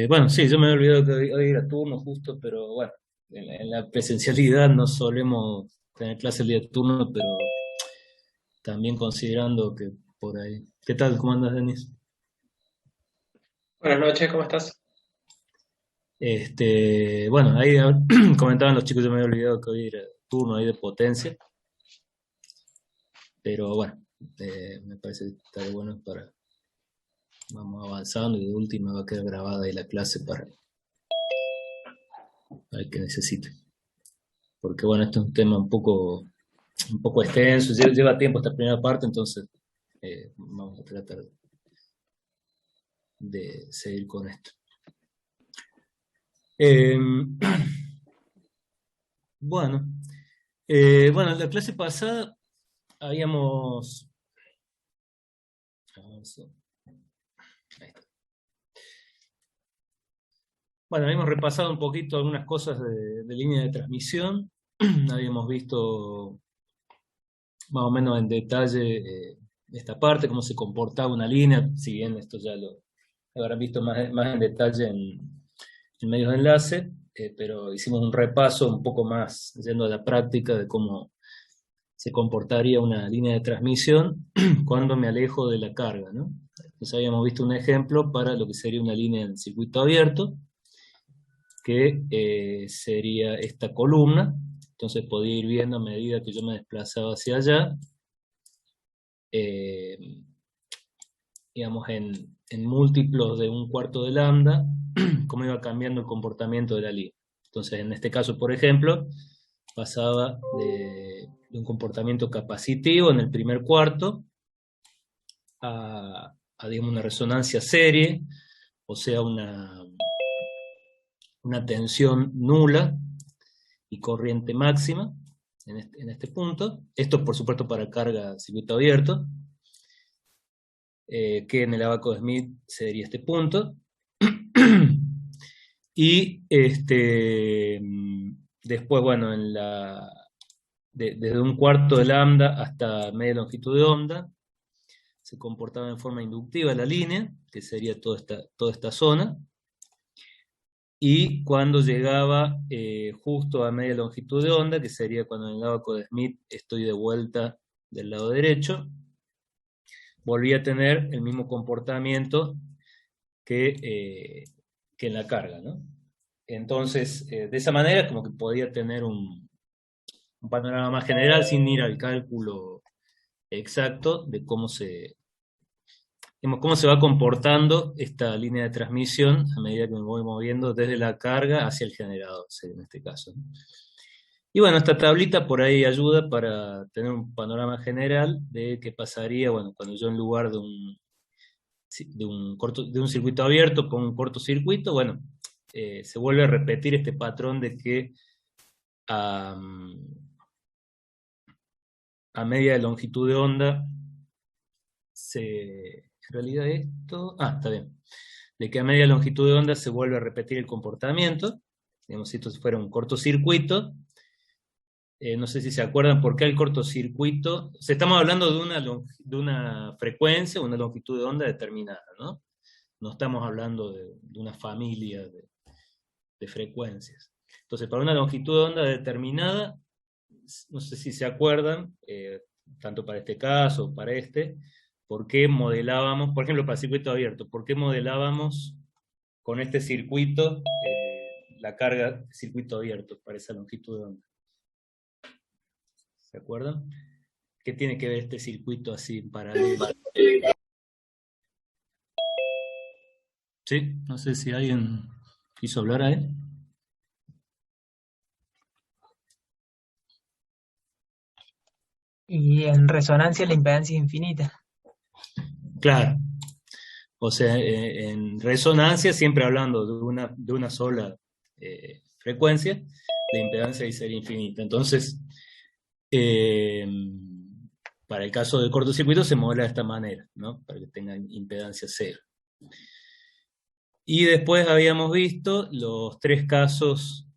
Bueno, sí, yo me había olvidado que hoy era turno justo, pero bueno, en la presencialidad no solemos tener clase el día de turno, pero también considerando que por ahí. ¿Qué tal? ¿Cómo andas, Denis? Buenas noches, ¿cómo estás? Bueno, ahí comentaban los chicos, yo me había olvidado que hoy era turno ahí de potencia, pero bueno, me parece que está bueno para, vamos avanzando y de última va a quedar grabada ahí la clase para el que necesite. Porque bueno, este es un tema un poco extenso, lleva tiempo esta primera parte, entonces vamos a tratar de seguir con esto. Eh, bueno, bueno, en la clase pasada habíamos, ahí está. Bueno, habíamos repasado un poquito algunas cosas de línea de transmisión, habíamos visto más o menos en detalle esta parte, cómo se comportaba una línea, si bien esto ya lo habrán visto más en detalle en medios de enlace, pero hicimos un repaso un poco más yendo a la práctica de cómo se comportaría una línea de transmisión cuando me alejo de la carga, ¿no? Entonces habíamos visto un ejemplo para lo que sería una línea en circuito abierto, que sería esta columna. Entonces podía ir viendo a medida que yo me desplazaba hacia allá, eh, digamos, en múltiplos de un cuarto de lambda, cómo iba cambiando el comportamiento de la línea. Entonces, en este caso, por ejemplo, pasaba de un comportamiento capacitivo en el primer cuarto digamos, una resonancia serie, o sea, una tensión nula y corriente máxima en este punto. Esto, por supuesto, para carga circuito abierto, que en el abaco de Smith sería este punto. Y después, bueno, desde un cuarto de lambda hasta media longitud de onda, se comportaba en forma inductiva la línea, que sería toda esta zona, y cuando llegaba justo a media longitud de onda, que sería cuando en el abaco de Smith estoy de vuelta del lado derecho, volví a tener el mismo comportamiento que, eh, que en la carga, ¿no? Entonces, de esa manera, como que podía tener un panorama más general sin ir al cálculo exacto de cómo se va comportando esta línea de transmisión a medida que me voy moviendo desde la carga hacia el generador, sería en este caso, ¿no? Y bueno, esta tablita por ahí ayuda para tener un panorama general de qué pasaría, bueno, cuando yo en lugar de un circuito abierto pongo un cortocircuito, bueno, se vuelve a repetir este patrón de que a, a media de longitud de onda en realidad está bien, de que a media longitud de onda se vuelve a repetir el comportamiento, digamos, si esto fuera un cortocircuito. No sé si se acuerdan por qué el cortocircuito. O sea, estamos hablando de una frecuencia, una longitud de onda determinada, ¿no? No estamos hablando de una familia de frecuencias. Entonces, para una longitud de onda determinada, no sé si se acuerdan, tanto para este caso o para este, por qué modelábamos, por ejemplo, para el circuito abierto, por qué modelábamos con este circuito la carga de circuito abierto para esa longitud de onda. ¿Se acuerdan? ¿Qué tiene que ver este circuito así en paralelo? Sí, no sé si alguien quiso hablar a él. Y en resonancia la impedancia es infinita. Claro, o sea, en resonancia, siempre hablando de una sola frecuencia, la impedancia ahí sería infinita. Entonces, eh, para el caso del cortocircuito se modela de esta manera, ¿no? Para que tengan impedancia cero. Y después habíamos visto los tres casos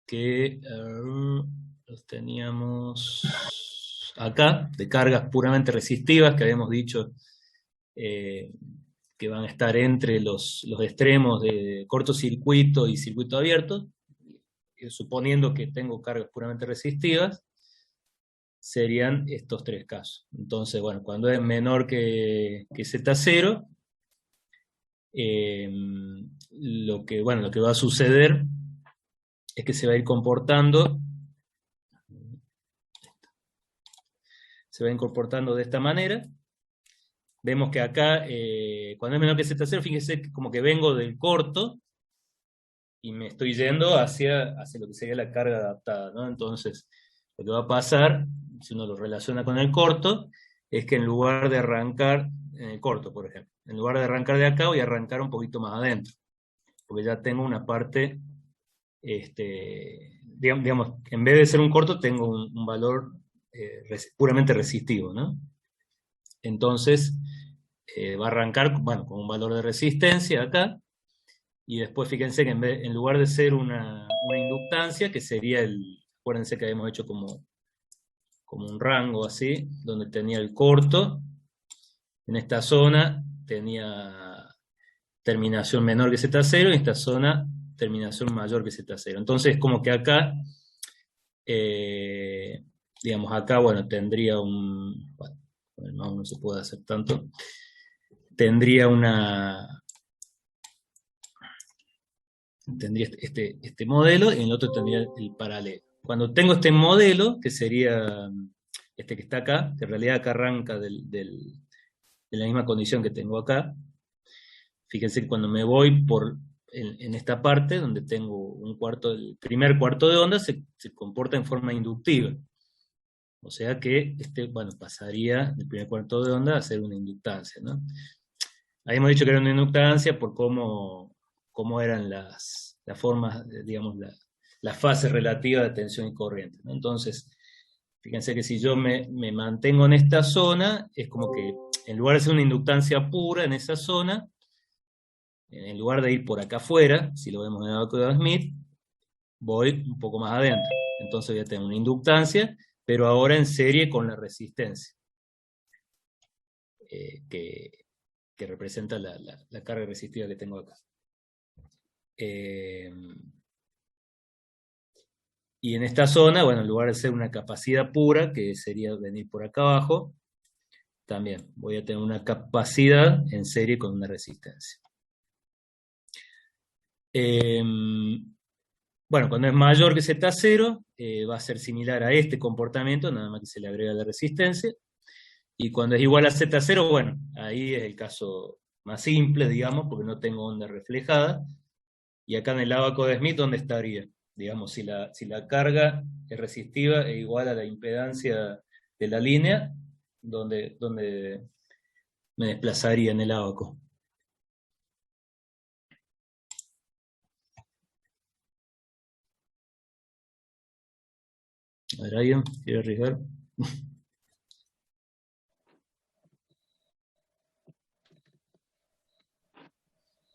que los teníamos acá, de cargas puramente resistivas, que habíamos dicho que van a estar entre los extremos de cortocircuito y circuito abierto, suponiendo que tengo cargas puramente resistivas, serían estos tres casos. Entonces, bueno, cuando es menor que Z0, lo que va a suceder es que se va a ir comportando de esta manera. Vemos que acá, cuando es menor que Z0, fíjense que como que vengo del corto y me estoy yendo hacia lo que sería la carga adaptada, ¿no? Entonces, lo que va a pasar, si uno lo relaciona con el corto, es que en lugar de arrancar, en el corto, por ejemplo, en lugar de arrancar de acá, voy a arrancar un poquito más adentro, porque ya tengo una parte, digamos, en vez de ser un corto, tengo un valor puramente resistivo, ¿no? Entonces, va a arrancar, bueno, con un valor de resistencia acá, y después fíjense que en lugar de ser una inductancia, que sería acuérdense que habíamos hecho como un rango así, donde tenía el corto, en esta zona tenía terminación menor que Z0, y en esta zona terminación mayor que Z0. Entonces, como que acá, digamos, acá, bueno, tendría bueno, no se puede hacer tanto, tendría este modelo, y en el otro tendría el paralelo. Cuando tengo este modelo, que sería este que está acá, que en realidad acá arranca de la misma condición que tengo acá, fíjense que cuando me voy en esta parte, donde tengo el primer cuarto de onda, se comporta en forma inductiva. O sea que bueno, pasaría del primer cuarto de onda a ser una inductancia, ¿no? Habíamos dicho que era una inductancia por cómo eran las formas, digamos, las fases relativas de tensión y corriente, ¿no? Entonces, fíjense que si yo me mantengo en esta zona, es como que en lugar de ser una inductancia pura en esa zona, en lugar de ir por acá afuera, si lo vemos en el arco de Smith, voy un poco más adentro. Entonces voy a tener una inductancia, pero ahora en serie con la resistencia, que representa la carga resistiva que tengo acá. Y en esta zona, bueno, en lugar de ser una capacidad pura, que sería venir por acá abajo, también voy a tener una capacidad en serie con una resistencia. Bueno, cuando es mayor que Z0, va a ser similar a este comportamiento, nada más que se le agrega la resistencia. Y cuando es igual a Z0, bueno, ahí es el caso más simple, digamos, porque no tengo onda reflejada. Y acá en el ábaco de Smith, ¿dónde estaría? Digamos, si la carga es resistiva e igual a la impedancia de la línea, ¿dónde me desplazaría en el ábaco? A ver, ¿alguien quiere arriesgar?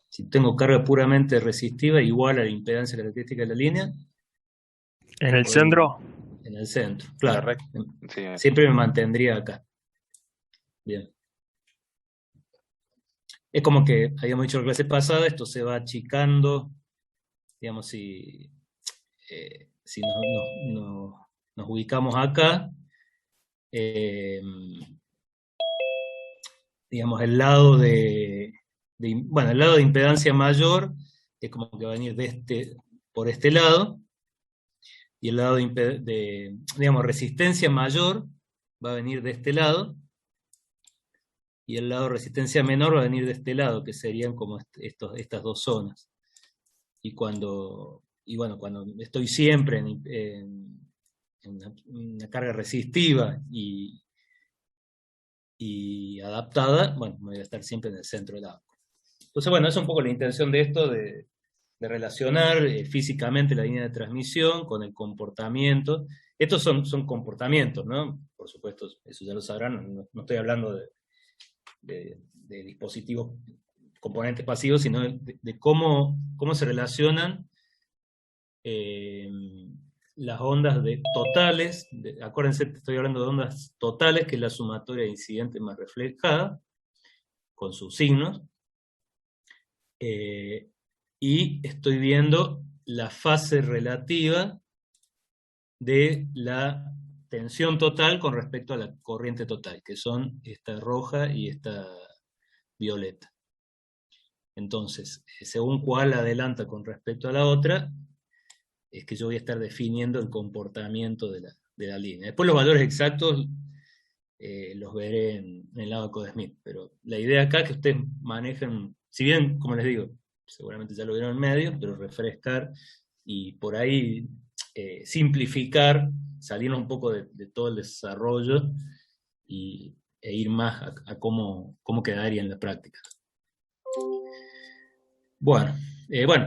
Si tengo carga puramente resistiva igual a la impedancia característica de la línea. ¿En el centro? En el centro, claro. Sí. Siempre me mantendría acá. Bien. Es como que habíamos dicho en la clase pasada, esto se va achicando, digamos, si nos ubicamos acá, digamos, el lado de impedancia mayor es como que va a venir por este lado, y el lado digamos, resistencia mayor va a venir de este lado, y el lado resistencia menor va a venir de este lado, que serían como estas dos zonas. Y bueno, cuando estoy siempre en una carga resistiva y adaptada, bueno, voy a estar siempre en el centro del ábaco. Entonces, bueno, esa es un poco la intención de esto, de relacionar físicamente la línea de transmisión con el comportamiento. Estos son comportamientos, ¿no? Por supuesto, eso ya lo sabrán, no estoy hablando de dispositivos, componentes pasivos, sino de cómo se relacionan las ondas totales, acuérdense, estoy hablando de ondas totales, que es la sumatoria de incidente más reflejada, con sus signos, y estoy viendo la fase relativa de la tensión total con respecto a la corriente total, que son esta roja y esta violeta. Entonces, según cuál adelanta con respecto a la otra, es que yo voy a estar definiendo el comportamiento de la línea. Después los valores exactos los veré en el abaco de Smith, pero la idea acá es que ustedes manejen, si bien, como les digo, seguramente ya lo vieron en medio, pero refrescar y por ahí simplificar, salirnos un poco de todo el desarrollo e ir más a cómo quedaría en la práctica. Bueno,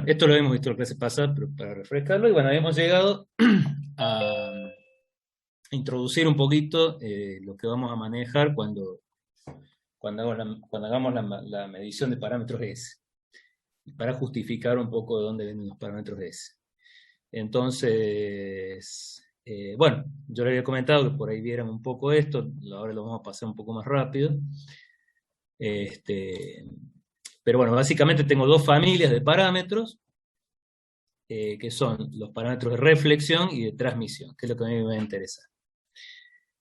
esto lo hemos visto la clase pasada, pero para refrescarlo, y bueno, hemos llegado a introducir un poquito lo que vamos a manejar cuando hagamos la medición de parámetros S, para justificar un poco de dónde vienen los parámetros S. Entonces, bueno, yo les había comentado que por ahí vieran un poco esto, ahora lo vamos a pasar un poco más rápido. Pero bueno, básicamente tengo dos familias de parámetros, que son los parámetros de reflexión y de transmisión, que es lo que a mí me va a interesar.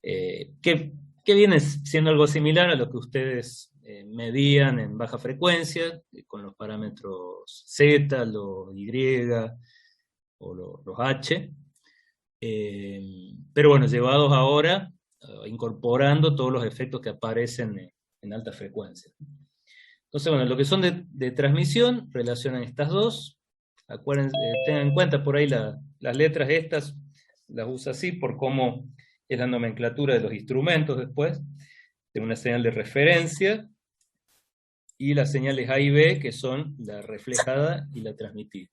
Que viene siendo algo similar a lo que ustedes medían en baja frecuencia, con los parámetros Z, los Y o los H, pero bueno, llevados ahora, incorporando todos los efectos que aparecen en alta frecuencia. Entonces, bueno, lo que son de transmisión, relacionan estas dos. Acuérdense, tengan en cuenta por ahí las letras estas, las uso así por cómo es la nomenclatura de los instrumentos después. Tengo una señal de referencia y las señales A y B, que son la reflejada y la transmitida.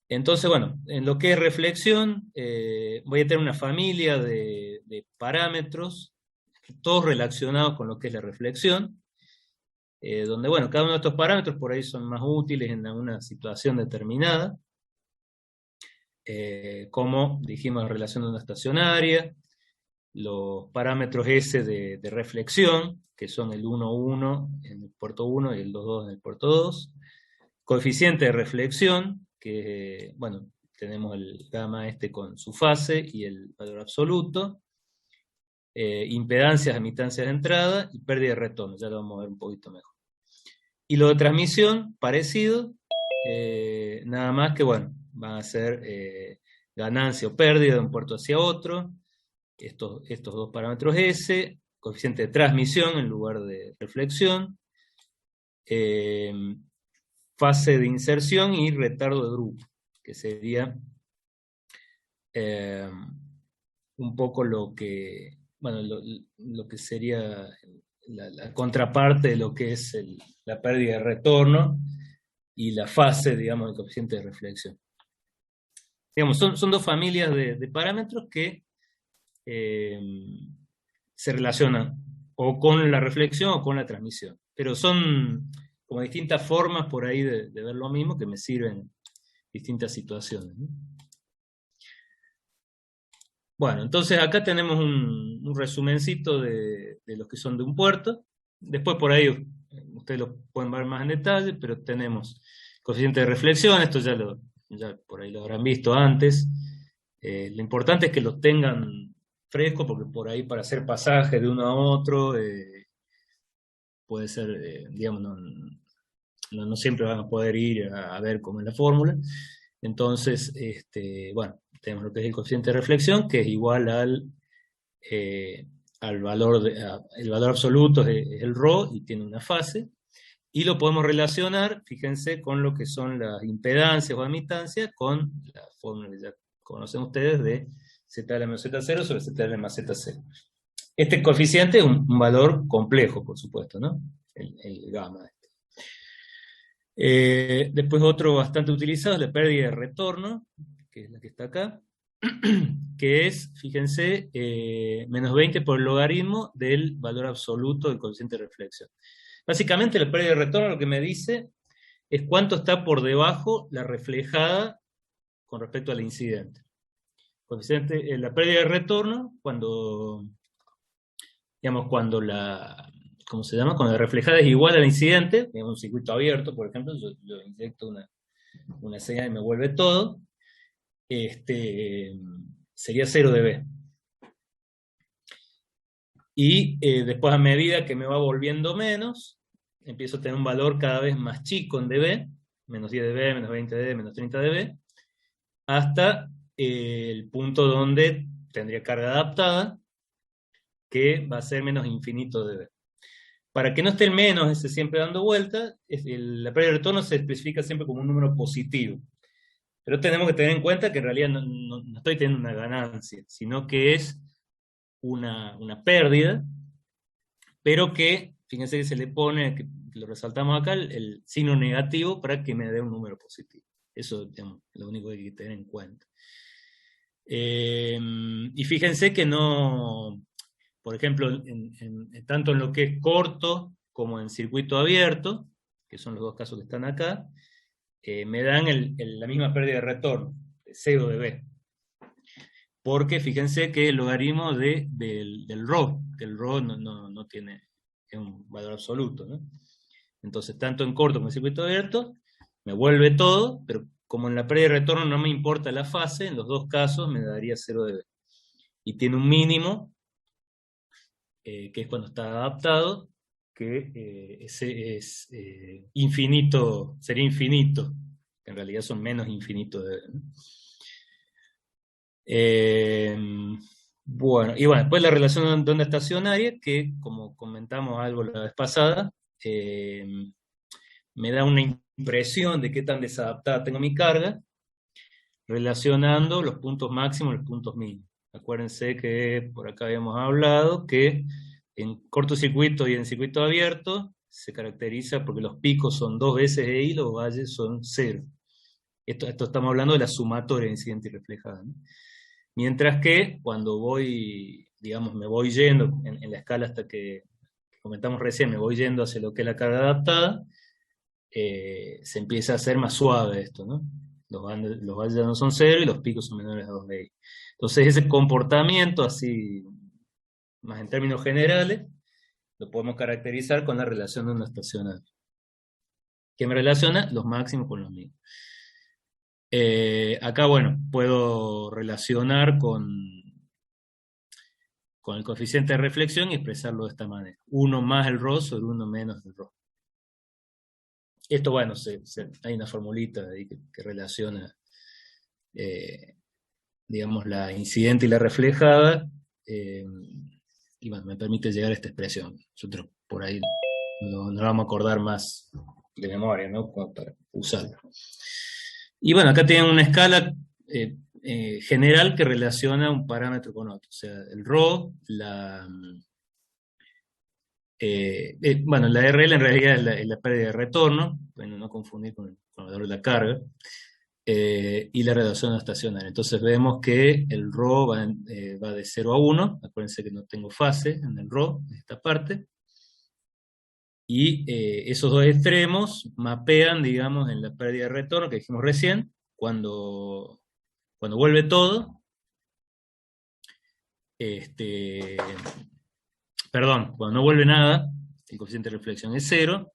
Entonces, bueno, en lo que es reflexión, voy a tener una familia de parámetros, todos relacionados con lo que es la reflexión, donde, bueno, cada uno de estos parámetros por ahí son más útiles en alguna situación determinada, como dijimos, la relación de onda estacionaria, los parámetros S de reflexión, que son el 1,1 en el puerto 1 y el 2,2 en el puerto 2, coeficiente de reflexión, que, bueno, tenemos el gamma con su fase y el valor absoluto, impedancias, admitancias de entrada y pérdida de retorno, ya lo vamos a ver un poquito mejor. Y lo de transmisión, parecido, nada más que, bueno, van a ser ganancia o pérdida de un puerto hacia otro, estos dos parámetros S, coeficiente de transmisión en lugar de reflexión, fase de inserción y retardo de grupo, que sería un poco lo que, bueno, lo que sería la contraparte de lo que es la pérdida de retorno y la fase, digamos, del coeficiente de reflexión. Digamos, son dos familias de parámetros que se relacionan o con la reflexión o con la transmisión, pero son como distintas formas por ahí de ver lo mismo que me sirven en distintas situaciones, ¿no? Bueno, entonces acá tenemos un resumencito de los que son de un puerto. Después por ahí ustedes lo pueden ver más en detalle, pero tenemos coeficiente de reflexión, esto ya por ahí lo habrán visto antes. Lo importante es que los tengan frescos, porque por ahí para hacer pasaje de uno a otro puede ser, digamos, no siempre van a poder ir a ver cómo es la fórmula. Entonces, bueno, tenemos lo que es el coeficiente de reflexión, que es igual al valor, el valor absoluto es el ρ y tiene una fase, y lo podemos relacionar, fíjense, con lo que son las impedancias o admitancias, con la fórmula que ya conocen ustedes de ZL menos Z0 sobre ZL más Z0. Este coeficiente es un valor complejo, por supuesto, ¿no? El gamma. Después otro bastante utilizado es la pérdida de retorno, que es la que está acá, que es, fíjense, menos 20 por el logaritmo del valor absoluto del coeficiente de reflexión. Básicamente la pérdida de retorno lo que me dice es cuánto está por debajo la reflejada con respecto a la incidente. La pérdida de retorno, cuando el ¿cómo se llama? Cuando la reflejada es igual al incidente, en un circuito abierto, por ejemplo, yo inyecto una señal y me vuelve todo, sería 0 dB. Y después, a medida que me va volviendo menos, empiezo a tener un valor cada vez más chico en dB, menos 10 dB, menos 20 dB, menos 30 dB, hasta el punto donde tendría carga adaptada, que va a ser menos infinito dB. Para que no esté el menos ese siempre dando vuelta, la pérdida de retorno se especifica siempre como un número positivo. Pero tenemos que tener en cuenta que en realidad no estoy teniendo una ganancia, sino que es una pérdida, pero que, fíjense que se le pone, que lo resaltamos acá, el signo negativo para que me dé un número positivo. Eso, digamos, lo único que hay que tener en cuenta. Y fíjense que no, por ejemplo, tanto en lo que es corto como en circuito abierto, que son los dos casos que están acá, me dan la misma pérdida de retorno, 0 dB. Porque fíjense que el logaritmo del ρ, que el ρ no tiene, es un valor absoluto, ¿no? Entonces, tanto en corto como en circuito abierto, me vuelve todo, pero como en la pérdida de retorno no me importa la fase, en los dos casos me daría 0 dB. Y tiene un mínimo, que es cuando está adaptado, que ese es infinito, sería infinito, que en realidad son menos infinitos dB, ¿no? Bueno, y bueno, después la relación de onda estacionaria, que como comentamos algo la vez pasada, me da una impresión de qué tan desadaptada tengo mi carga, relacionando los puntos máximos y los puntos mínimos. Acuérdense que por acá habíamos hablado que en cortocircuito y en circuito abierto se caracteriza porque los picos son 2 veces E y los valles son 0. Esto estamos hablando de la sumatoria incidente y reflejada, ¿no? Mientras que cuando voy, digamos, me voy yendo en la escala hasta que comentamos recién, me voy yendo hacia lo que es la carga adaptada, se empieza a hacer más suave esto, ¿no? Los valles ya no son 0 y los picos son menores a 2 de ahí. Entonces ese comportamiento, así, más en términos generales, lo podemos caracterizar con la relación de onda estacionaria, que me relaciona los máximos con los mínimos. Acá, bueno, puedo relacionar con el coeficiente de reflexión y expresarlo de esta manera. 1 más el ρ sobre 1 menos el ρ. Esto, bueno, hay una formulita ahí que relaciona, digamos, la incidente y la reflejada, y bueno, me permite llegar a esta expresión. Nosotros por ahí no vamos a acordar más de memoria, ¿no? Para usarla. Y bueno, acá tienen una escala general que relaciona un parámetro con otro. O sea, el ρ, bueno, la RL en realidad es la pérdida de retorno, bueno, no confundir con el valor de la carga, y la relación estacionaria. Entonces vemos que el ρ va de 0 a 1, acuérdense que no tengo fase en el ρ, en esta parte, y esos dos extremos mapean, digamos, en la pérdida de retorno que dijimos recién, cuando vuelve todo, perdón, cuando no vuelve nada, el coeficiente de reflexión es 0,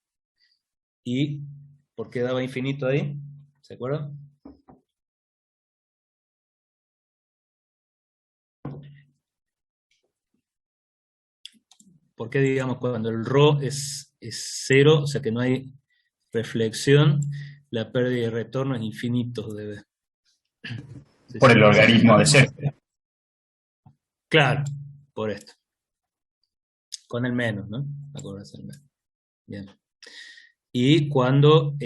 y ¿por qué daba infinito ahí? ¿Se acuerdan? ¿Por qué, digamos, cuando el ρ es 0, o sea que no hay reflexión, la pérdida de retorno es infinito dB? Por el logaritmo de 0. Claro, por esto. Con el menos, ¿no? Acordarse el menos. Bien. Y cuando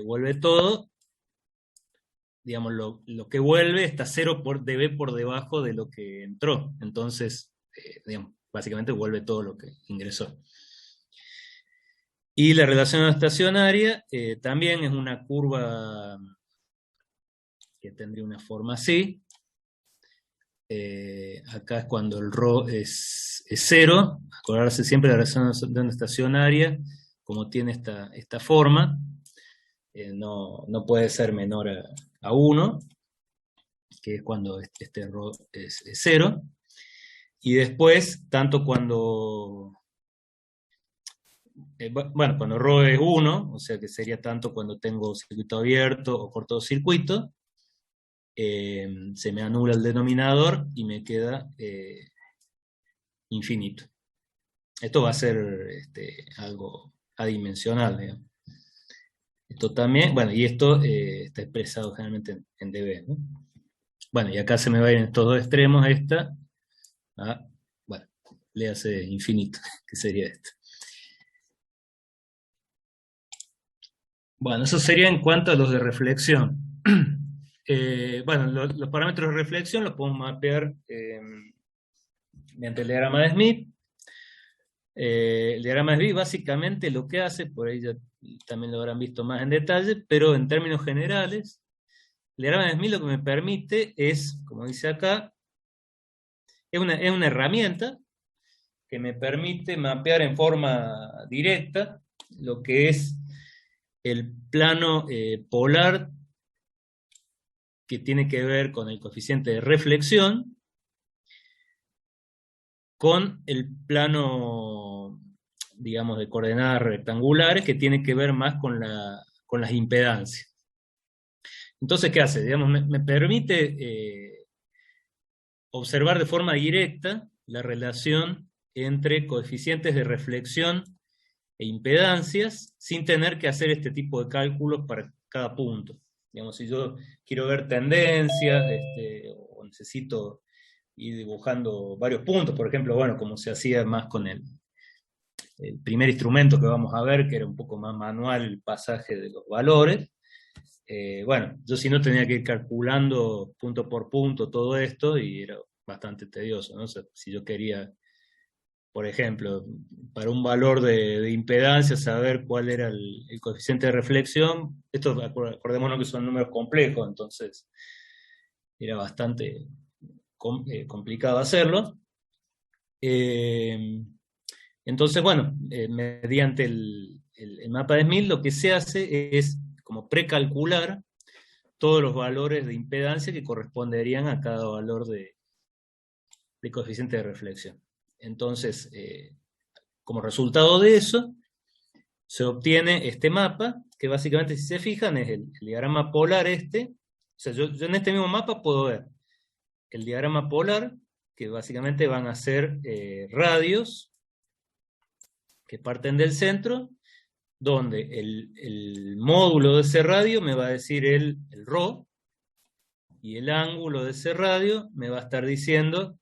vuelve todo, digamos, lo que vuelve está 0 dB por debajo de lo que entró. Entonces, digamos, básicamente vuelve todo lo que ingresó. Y la relación estacionaria también es una curva que tendría una forma así. Acá es cuando el ρ es 0. Acordarse siempre de la relación de onda estacionaria, como tiene esta forma, no puede ser menor a 1, que es cuando este ρ es 0. Y después, tanto cuando bueno, cuando ρ es 1, o sea que sería tanto cuando tengo circuito abierto o cortocircuito, se me anula el denominador y me queda infinito. Esto va a ser algo adimensional, digamos. Esto también, bueno, y esto está expresado generalmente en dB, ¿no? Bueno, y acá se me va a ir en estos dos extremos esta, bueno, le hace infinito, que sería esto. Bueno, eso sería en cuanto a los de reflexión. Bueno, los parámetros de reflexión los podemos mapear mediante el diagrama de Smith. El diagrama de Smith básicamente lo que hace, por ahí ya también lo habrán visto más en detalle, pero en términos generales, el diagrama de Smith lo que me permite es, como dice acá, es una herramienta que me permite mapear en forma directa lo que es el plano polar que tiene que ver con el coeficiente de reflexión, con el plano, digamos, de coordenadas rectangulares, que tiene que ver más con las impedancias. Entonces, ¿qué hace? Digamos, me permite observar de forma directa la relación entre coeficientes de reflexión e impedancias, sin tener que hacer este tipo de cálculos para cada punto. Digamos, si yo quiero ver tendencias, o necesito ir dibujando varios puntos, por ejemplo, bueno, como se hacía más con el primer instrumento que vamos a ver, que era un poco más manual el pasaje de los valores. Bueno, yo si no tenía que ir calculando punto por punto todo esto, y era bastante tedioso, ¿no? O sea, si yo quería, por ejemplo, para un valor de impedancia, saber cuál era el coeficiente de reflexión, esto acordémonos que son números complejos, entonces era bastante complicado hacerlo. Entonces, bueno, mediante el mapa de Smith lo que se hace es como precalcular todos los valores de impedancia que corresponderían a cada valor de coeficiente de reflexión. Entonces, como resultado de eso, se obtiene este mapa, que básicamente, si se fijan, es el diagrama polar este. O sea, yo en este mismo mapa puedo ver el diagrama polar, que básicamente van a ser radios que parten del centro, donde el módulo de ese radio me va a decir el ρ, y el ángulo de ese radio me va a estar diciendo,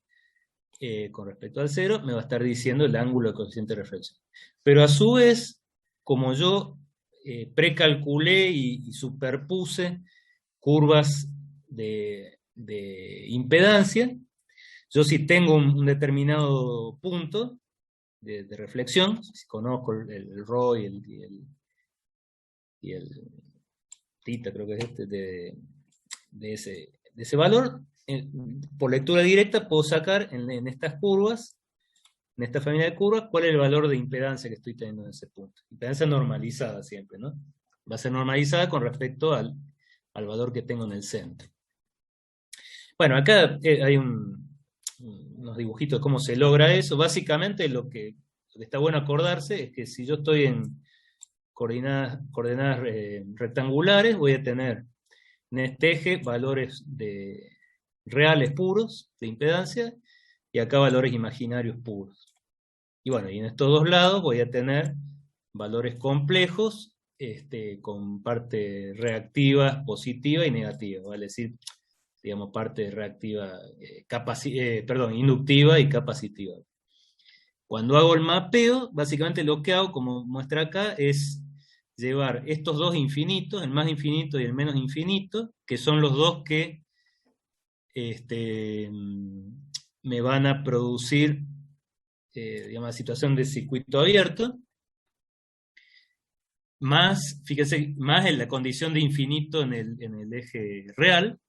con respecto al cero, me va a estar diciendo el ángulo de coeficiente de reflexión. Pero a su vez, como yo precalculé y superpuse curvas de impedancia, yo si tengo un determinado punto de reflexión, si conozco el ρ y el θ, creo que es de ese valor, por lectura directa puedo sacar en estas curvas, en esta familia de curvas, cuál es el valor de impedancia que estoy teniendo en ese punto. Impedancia normalizada siempre, ¿no? Va a ser normalizada con respecto al valor que tengo en el centro. Bueno, acá hay unos dibujitos de cómo se logra eso. Básicamente lo que está bueno acordarse es que si yo estoy en coordenadas rectangulares, voy a tener en este eje valores reales puros de impedancia, y acá valores imaginarios puros. Y bueno, y en estos dos lados voy a tener valores complejos, con parte reactiva, positiva y negativa, vale decir, digamos, parte reactiva, inductiva y capacitiva. Cuando hago el mapeo, básicamente lo que hago, como muestra acá, es llevar estos dos infinitos, el más infinito y el menos infinito, que son los dos que me van a producir, digamos, la situación de circuito abierto, más, fíjense, más en la condición de infinito en el eje real,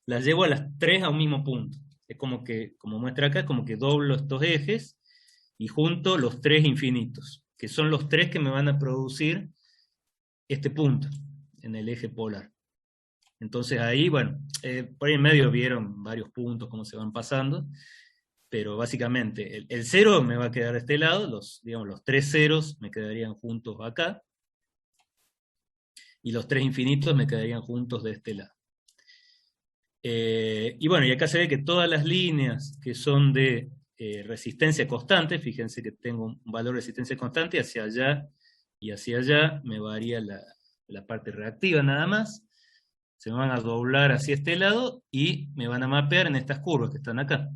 las llevo a las tres a un mismo punto. Es como que, como muestra acá, como que doblo estos ejes y junto los tres infinitos, que son los tres que me van a producir este punto en el eje polar. Entonces ahí, bueno, por ahí en medio vieron varios puntos, cómo se van pasando, pero básicamente el 0 me va a quedar de este lado, digamos, los 3 ceros me quedarían juntos acá, y los 3 infinitos me quedarían juntos de este lado. Y bueno, y acá se ve que todas las líneas que son de resistencia constante, fíjense que tengo un valor de resistencia constante, hacia allá y hacia allá me varía la parte reactiva nada más, se me van a doblar hacia este lado y me van a mapear en estas curvas que están acá.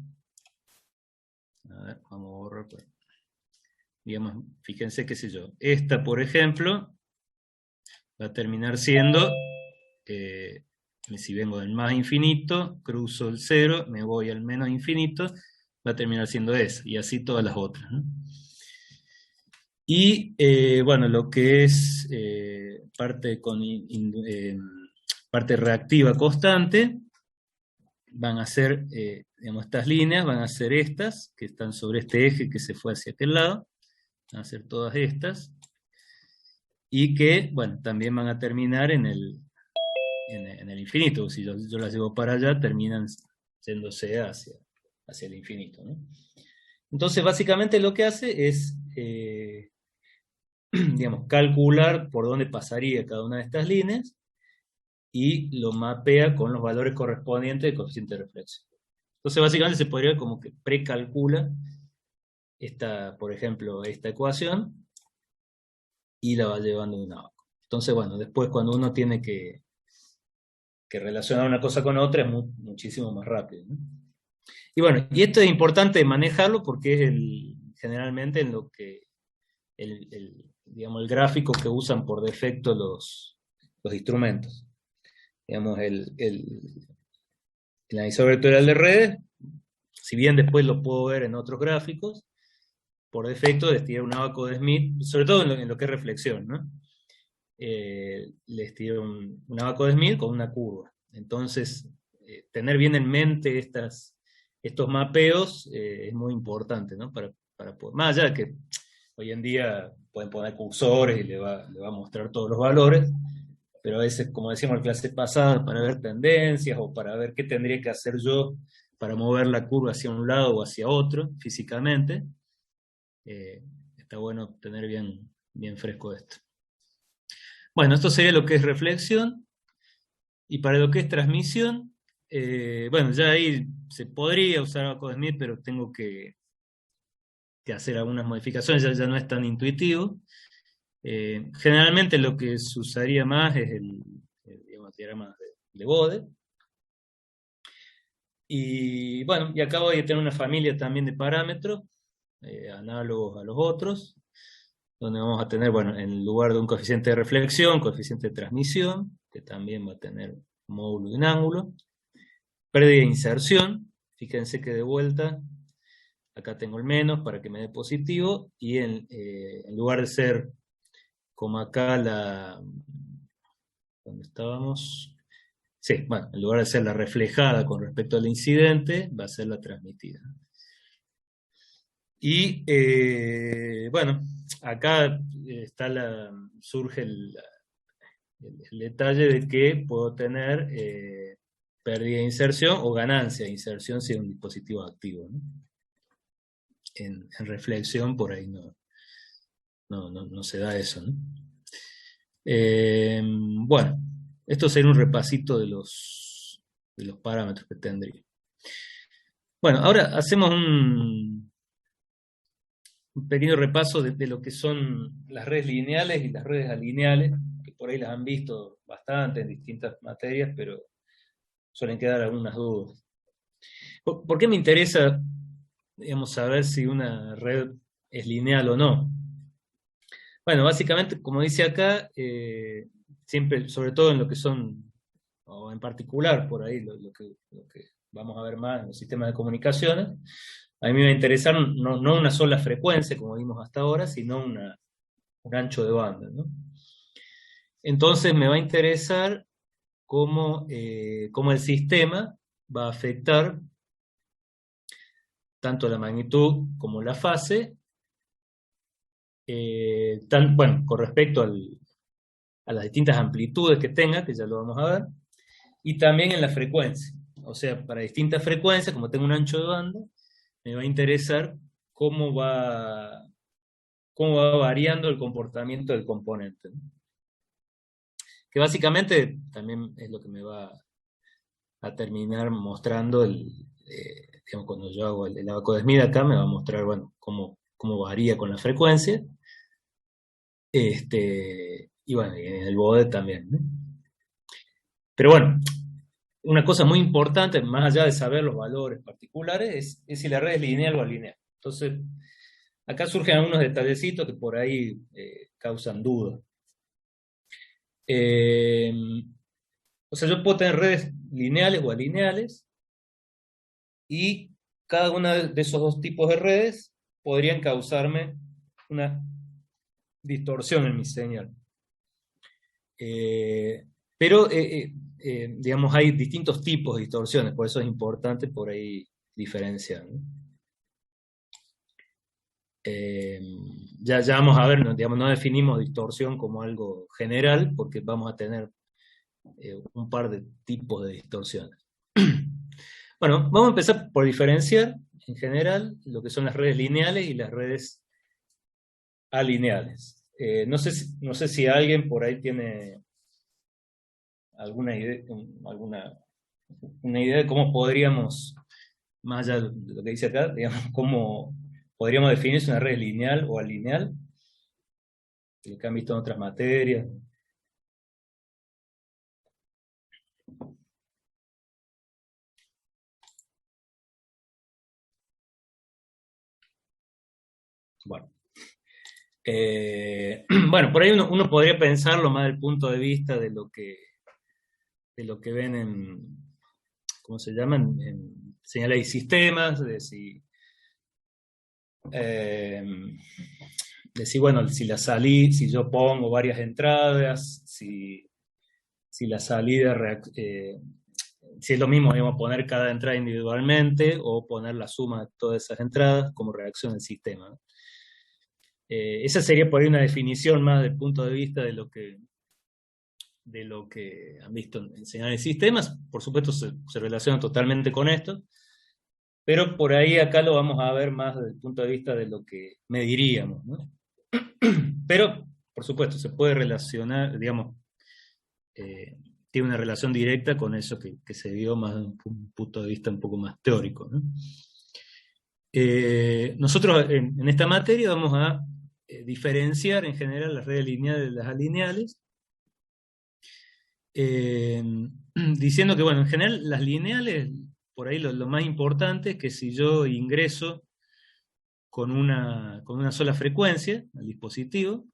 A ver, vamos a borrar. Digamos, fíjense, qué sé yo, esta por ejemplo, va a terminar siendo, si vengo del más infinito, cruzo el 0, me voy al menos infinito, va a terminar siendo esa, y así todas las otras, ¿no? Y bueno, lo que es parte reactiva constante, van a ser, digamos, estas líneas, van a ser estas, que están sobre este eje que se fue hacia aquel lado, van a ser todas estas, y que, bueno, también van a terminar en el infinito. Si yo las llevo para allá, terminan yéndose hacia el infinito, ¿no? Entonces, básicamente lo que hace es, digamos, calcular por dónde pasaría cada una de estas líneas, y lo mapea con los valores correspondientes del coeficiente de reflexión. Entonces, básicamente se podría como que precalcula por ejemplo, esta ecuación, y la va llevando de un abaco. Entonces, bueno, después cuando uno tiene que relacionar una cosa con otra, es muchísimo más rápido, ¿no? Y bueno, y esto es importante manejarlo porque es generalmente en lo que, digamos, el gráfico que usan por defecto los instrumentos. Digamos, el analizador vectorial de redes, si bien después lo puedo ver en otros gráficos, por defecto les tira un abaco de Smith, sobre todo en lo que es reflexión, ¿no? Les tira un abaco de Smith con una curva. Entonces, tener bien en mente estos mapeos es muy importante, ¿no? Para poder, más allá de que hoy en día pueden poner cursores y le va a mostrar todos los valores, pero a veces, como decíamos en la clase pasada, para ver tendencias o para ver qué tendría que hacer yo para mover la curva hacia un lado o hacia otro físicamente, está bueno tener bien fresco esto. Bueno, esto sería lo que es reflexión, y para lo que es transmisión, bueno, ya ahí se podría usar abaco de Smith, pero tengo que hacer algunas modificaciones, ya no es tan intuitivo. Generalmente lo que se usaría más es el diagrama de Bode. Y bueno, y acá voy a tener una familia también de parámetros, análogos a los otros, donde vamos a tener, bueno, en lugar de un coeficiente de reflexión, coeficiente de transmisión, que también va a tener un módulo y un ángulo. Pérdida de inserción, fíjense que de vuelta, acá tengo el menos para que me dé positivo, y en lugar de ser como acá ¿dónde estábamos? Sí, bueno, en lugar de ser la reflejada con respecto al incidente, va a ser la transmitida. Y bueno, acá surge el detalle de que puedo tener pérdida de inserción o ganancia de inserción si es un dispositivo activo, ¿no? En reflexión por ahí no se da eso, ¿no? Bueno, esto sería un repasito de los parámetros que tendría. Bueno, ahora hacemos un pequeño repaso de lo que son las redes lineales y las redes alineales, que por ahí las han visto bastante en distintas materias, pero suelen quedar algunas dudas. ¿Por qué me interesa, digamos, saber si una red es lineal o no? Bueno, básicamente, como dice acá, siempre, sobre todo en lo que son, o en particular, por ahí, lo que vamos a ver más en los sistemas de comunicaciones, a mí me va a interesar no una sola frecuencia, como vimos hasta ahora, sino un ancho de banda, ¿no? Entonces me va a interesar cómo el sistema va a afectar tanto la magnitud como la fase, bueno, con respecto a las distintas amplitudes que tenga, que ya lo vamos a ver, y también en la frecuencia. O sea, para distintas frecuencias, como tengo un ancho de banda, me va a interesar cómo va variando el comportamiento del componente, ¿no? Que básicamente también es lo que me va a terminar mostrando digamos, cuando yo hago el abaco de Smith acá, me va a mostrar, bueno, cómo varía con la frecuencia. Y bueno, y en el bode también, ¿no? Pero bueno, una cosa muy importante, más allá de saber los valores particulares, es si la red es lineal o alineal. Entonces, acá surgen algunos detallecitos que por ahí causan duda. O sea, yo puedo tener redes lineales o alineales, y cada uno de esos dos tipos de redes podrían causarme una distorsión en mi señal. Pero, digamos, hay distintos tipos de distorsiones, por eso es importante por ahí diferenciar, ¿no? Ya vamos a ver, digamos, no definimos distorsión como algo general, porque vamos a tener un par de tipos de distorsiones. Bueno, vamos a empezar por diferenciar, en general, lo que son las redes lineales y las redes alineales. No sé si alguien por ahí tiene alguna idea, una idea de cómo podríamos, más allá de lo que dice acá, digamos, cómo podríamos definir si una red es lineal o alineal, lo que han visto en otras materias. Bueno, bueno, por ahí uno podría pensarlo más desde el punto de vista de lo que ven en, ¿cómo se llaman? En señales y sistemas, de si, bueno, si yo pongo varias entradas, si la salida, si es lo mismo, digamos, poner cada entrada individualmente o poner la suma de todas esas entradas como reacción del sistema, ¿no? Esa sería por ahí una definición más del punto de vista de lo que han visto en señales y sistemas. Por supuesto se relaciona totalmente con esto, pero por ahí acá lo vamos a ver más desde el punto de vista de lo que mediríamos, ¿no? Pero, por supuesto, se puede relacionar, digamos, tiene una relación directa con eso que se vio más desde un punto de vista un poco más teórico, ¿no? Nosotros en esta materia vamos a diferenciar en general las redes lineales de las alineales, diciendo que, bueno, en general las lineales, por ahí lo más importante es que si yo ingreso con una sola frecuencia al dispositivo,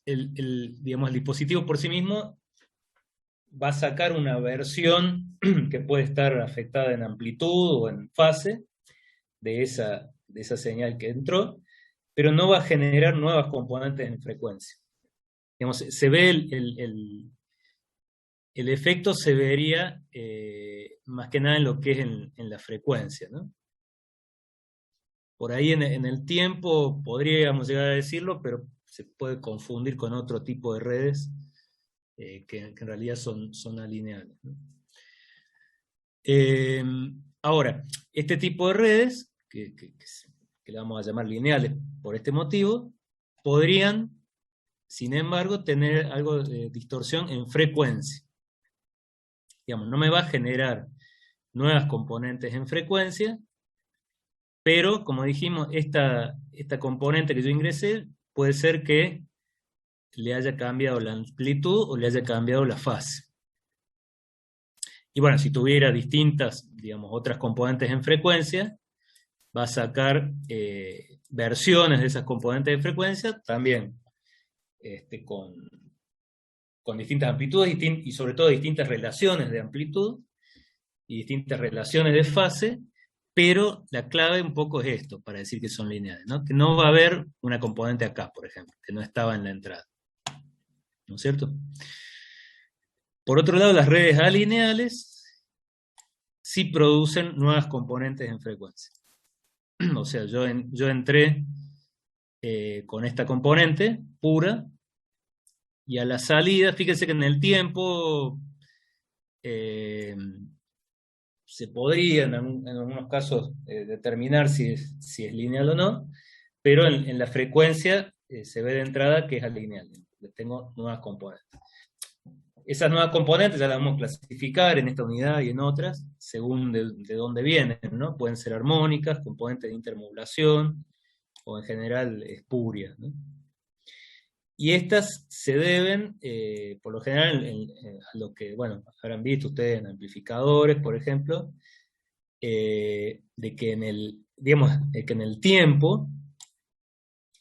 digamos, el dispositivo por sí mismo va a sacar una versión que puede estar afectada en amplitud o en fase de esa señal que entró, pero no va a generar nuevas componentes en frecuencia. Digamos, se ve el efecto se vería más que nada en lo que es en la frecuencia, ¿no? Por ahí en el tiempo podríamos llegar a decirlo, pero se puede confundir con otro tipo de redes que en realidad son alineales, ¿no? Ahora, este tipo de redes, que le vamos a llamar lineales por este motivo, podrían, sin embargo, tener algo de distorsión en frecuencia. Digamos, no me va a generar nuevas componentes en frecuencia, pero, como dijimos, esta componente que yo ingresé puede ser que le haya cambiado la amplitud o le haya cambiado la fase. Y bueno, si tuviera distintas, digamos, otras componentes en frecuencia, va a sacar versiones de esas componentes de frecuencia también con distintas amplitudes y sobre todo distintas relaciones de amplitud y distintas relaciones de fase, pero la clave un poco es esto, para decir que son lineales, ¿no? Que no va a haber una componente acá, por ejemplo, que no estaba en la entrada, ¿no es cierto? Por otro lado, las redes alineales sí producen nuevas componentes en frecuencia. O sea, yo entré con esta componente pura, y a la salida, fíjense que en el tiempo se podría en algunos casos determinar si es lineal o no, pero en la frecuencia se ve de entrada que es alineal. Tengo nuevas componentes. Esas nuevas componentes ya las vamos a clasificar en esta unidad y en otras, según de dónde vienen, ¿no? Pueden ser armónicas, componentes de intermodulación, o en general espurias, ¿no? Y estas se deben, por lo general, a lo que, bueno, habrán visto ustedes en amplificadores, por ejemplo, de que digamos, que en el tiempo,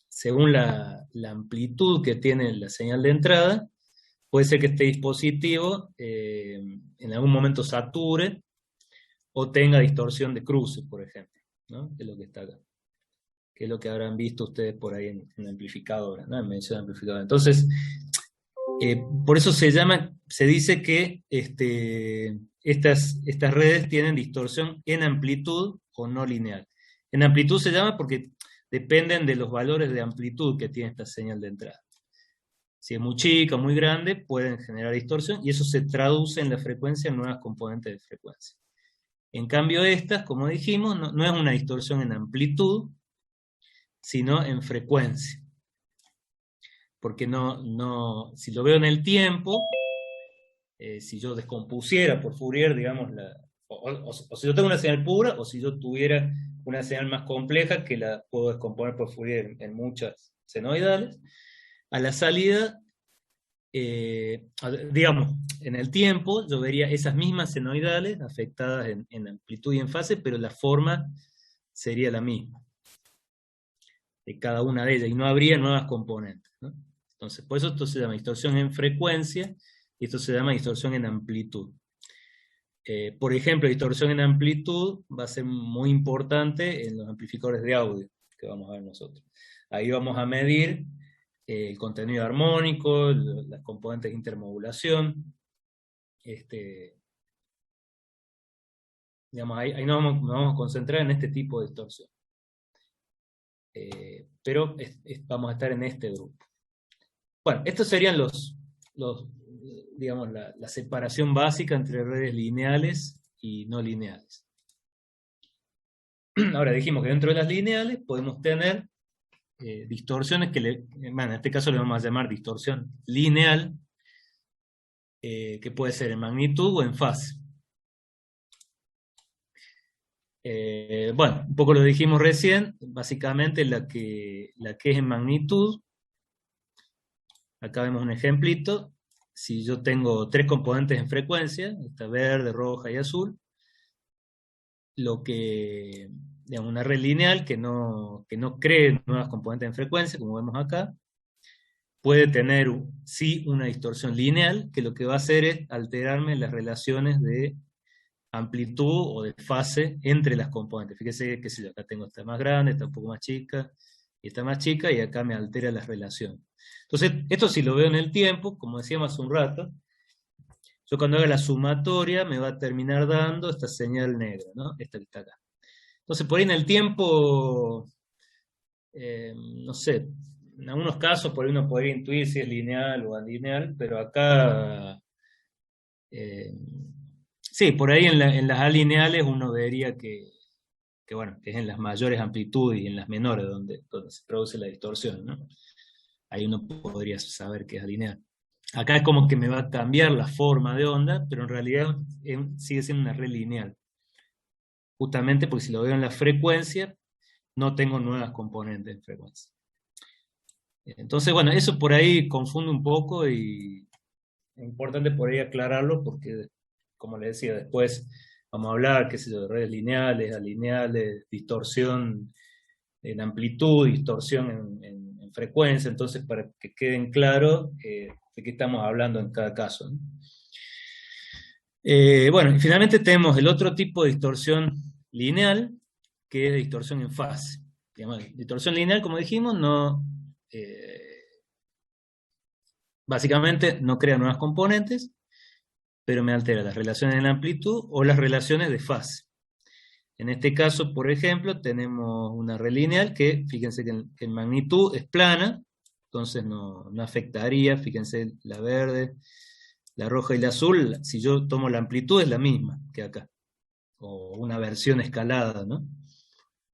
según la amplitud que tiene la señal de entrada, puede ser que este dispositivo en algún momento sature o tenga distorsión de cruce, por ejemplo, ¿no? Que es lo que está acá. Que es lo que habrán visto ustedes por ahí en amplificadora, ¿no? En mención de amplificadora. Entonces, por eso se dice que estas redes tienen distorsión en amplitud o no lineal. En amplitud se llama porque dependen de los valores de amplitud que tiene esta señal de entrada. Si es muy chica o muy grande, pueden generar distorsión, y eso se traduce en la frecuencia en nuevas componentes de frecuencia. En cambio estas, como dijimos, no es una distorsión en amplitud, sino en frecuencia. Porque si lo veo en el tiempo, si yo descompusiera por Fourier, digamos, o si yo tengo una señal pura, o si yo tuviera una señal más compleja, que la puedo descomponer por Fourier en muchas senoidales, a la salida, digamos, en el tiempo, yo vería esas mismas senoidales afectadas en amplitud y en fase, pero la forma sería la misma de cada una de ellas, y no habría nuevas componentes, ¿no? Entonces, por eso esto se llama distorsión en frecuencia, y esto se llama distorsión en amplitud. Por ejemplo, distorsión en amplitud va a ser muy importante en los amplificadores de audio, que vamos a ver nosotros. Ahí vamos a medir el contenido armónico, las componentes de intermodulación, digamos, ahí nos vamos a concentrar en este tipo de distorsión. Pero vamos a estar en este grupo. Bueno, estos serían digamos, la separación básica entre redes lineales y no lineales. Ahora dijimos que dentro de las lineales podemos tener distorsiones bueno, en este caso le vamos a llamar distorsión lineal, que puede ser en magnitud o en fase. Bueno, un poco lo dijimos recién, básicamente la que es en magnitud. Acá vemos un ejemplito. Si yo tengo 3 componentes en frecuencia, esta verde, roja y azul, digamos, una red lineal que no cree nuevas componentes en frecuencia, como vemos acá, puede tener sí una distorsión lineal, que lo que va a hacer es alterarme las relaciones de amplitud o de fase entre las componentes. Fíjese que si acá tengo esta más grande, esta un poco más chica, y esta más chica, y acá me altera las relaciones. Entonces, esto si lo veo en el tiempo, como decíamos hace un rato, yo cuando haga la sumatoria me va a terminar dando esta señal negra, ¿no? Esta que está acá. Entonces, por ahí en el tiempo, no sé, en algunos casos por ahí uno podría intuir si es lineal o alineal, pero acá, sí, por ahí en las alineales uno vería que bueno, que es en las mayores amplitudes y en las menores donde se produce la distorsión, ¿no? Ahí uno podría saber que es lineal. Acá es como que me va a cambiar la forma de onda, pero en realidad sigue siendo una red lineal. Justamente porque si lo veo en la frecuencia, no tengo nuevas componentes en frecuencia. Entonces, bueno, eso por ahí confunde un poco y es importante por ahí aclararlo porque, como les decía, después vamos a hablar, qué sé yo, de redes lineales, alineales, distorsión en amplitud, distorsión en frecuencia, entonces para que queden claros de qué estamos hablando en cada caso, ¿no? Bueno, y finalmente tenemos el otro tipo de distorsión lineal, que es distorsión en fase. Digamos, distorsión lineal, como dijimos, básicamente no crea nuevas componentes, pero me altera las relaciones en amplitud o las relaciones de fase. En este caso, por ejemplo, tenemos una red lineal que, fíjense que en magnitud es plana, entonces no afectaría, fíjense la verde, la roja y la azul, si yo tomo la amplitud es la misma que acá. o una versión escalada, ¿no?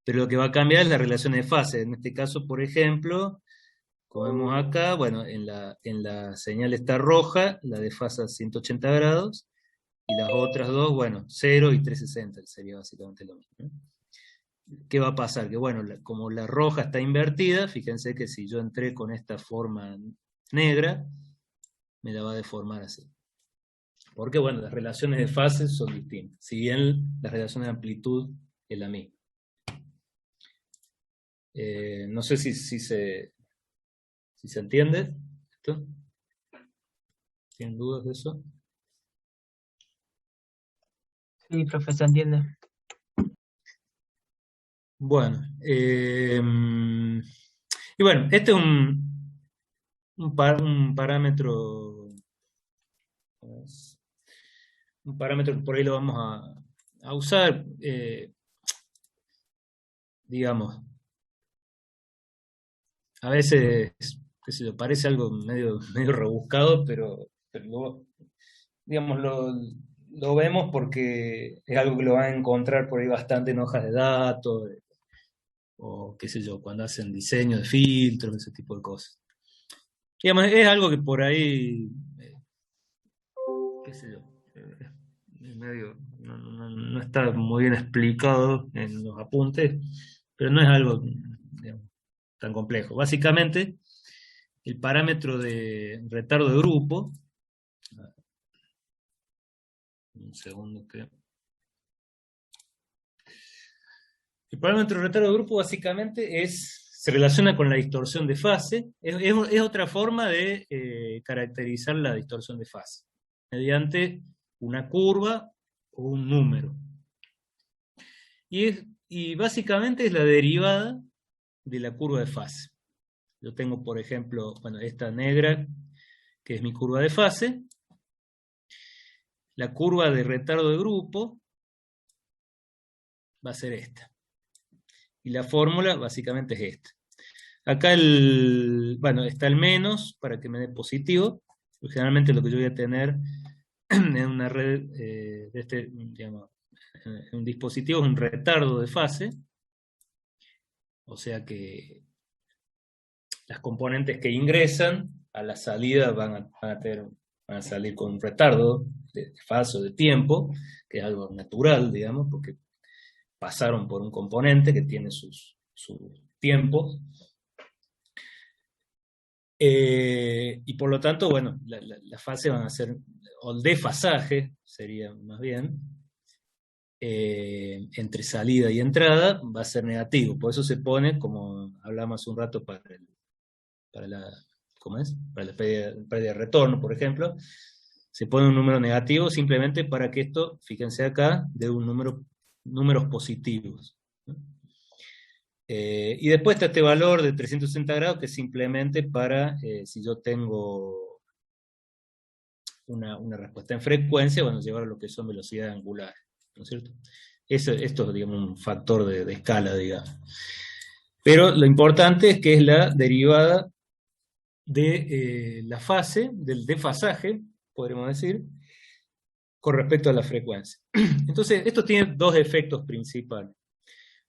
Pero lo que va a cambiar es la relación de fase. En este caso, por ejemplo, como vemos acá, bueno, en la señal está roja, la de fase a 180 grados, y las otras dos, bueno, 0 y 360, que sería básicamente lo mismo, ¿no? ¿Qué va a pasar? Que bueno, como la roja está invertida, fíjense que si yo entré con esta forma negra, me la va a deformar así. Porque bueno, las relaciones de fase son distintas, si bien las relaciones de amplitud es la misma. No sé si se entiende esto. ¿Tienen dudas de eso? Sí, profe, se entiende. Bueno, y bueno, este es un parámetro, que por ahí lo vamos a usar, digamos, a veces, qué sé yo, parece algo medio rebuscado, pero digamos, lo vemos porque es algo que lo van a encontrar por ahí bastante en hojas de datos, o qué sé yo, cuando hacen diseño de filtros, ese tipo de cosas. Digamos, es algo que por ahí, qué sé yo, es medio, no está muy bien explicado en los apuntes, pero no es algo, digamos, tan complejo. Básicamente, el parámetro de retardo de grupo, un segundo que... El parámetro de retardo de grupo básicamente se relaciona con la distorsión de fase. Es otra forma de caracterizar la distorsión de fase, mediante una curva o un número. Y básicamente es la derivada de la curva de fase. Yo tengo, por ejemplo, bueno, esta negra, que es mi curva de fase. La curva de retardo de grupo va a ser esta. Y la fórmula básicamente es esta. Acá bueno, está el menos para que me dé positivo. Generalmente lo que yo voy a tener en una red de digamos, en un dispositivo es un retardo de fase. O sea que las componentes que ingresan a la salida van a salir con un retardo de fase o de tiempo, que es algo natural, digamos, porque pasaron por un componente que tiene sus tiempos. Y por lo tanto, bueno, la fase van a ser, o el desfasaje sería más bien, entre salida y entrada va a ser negativo. Por eso se pone, como hablamos hace un rato, para la pérdida de retorno, por ejemplo, se pone un número negativo simplemente para que esto, fíjense acá, dé un números positivos, ¿no? Y después está este valor de 360 grados, que es simplemente para, si yo tengo una respuesta en frecuencia, bueno, llevar a lo que son velocidades angulares, ¿no es cierto? Esto es, digamos, un factor de escala, digamos. Pero lo importante es que es la derivada de la fase, del desfasaje, podríamos decir, con respecto a la frecuencia. Entonces, esto tiene dos efectos principales.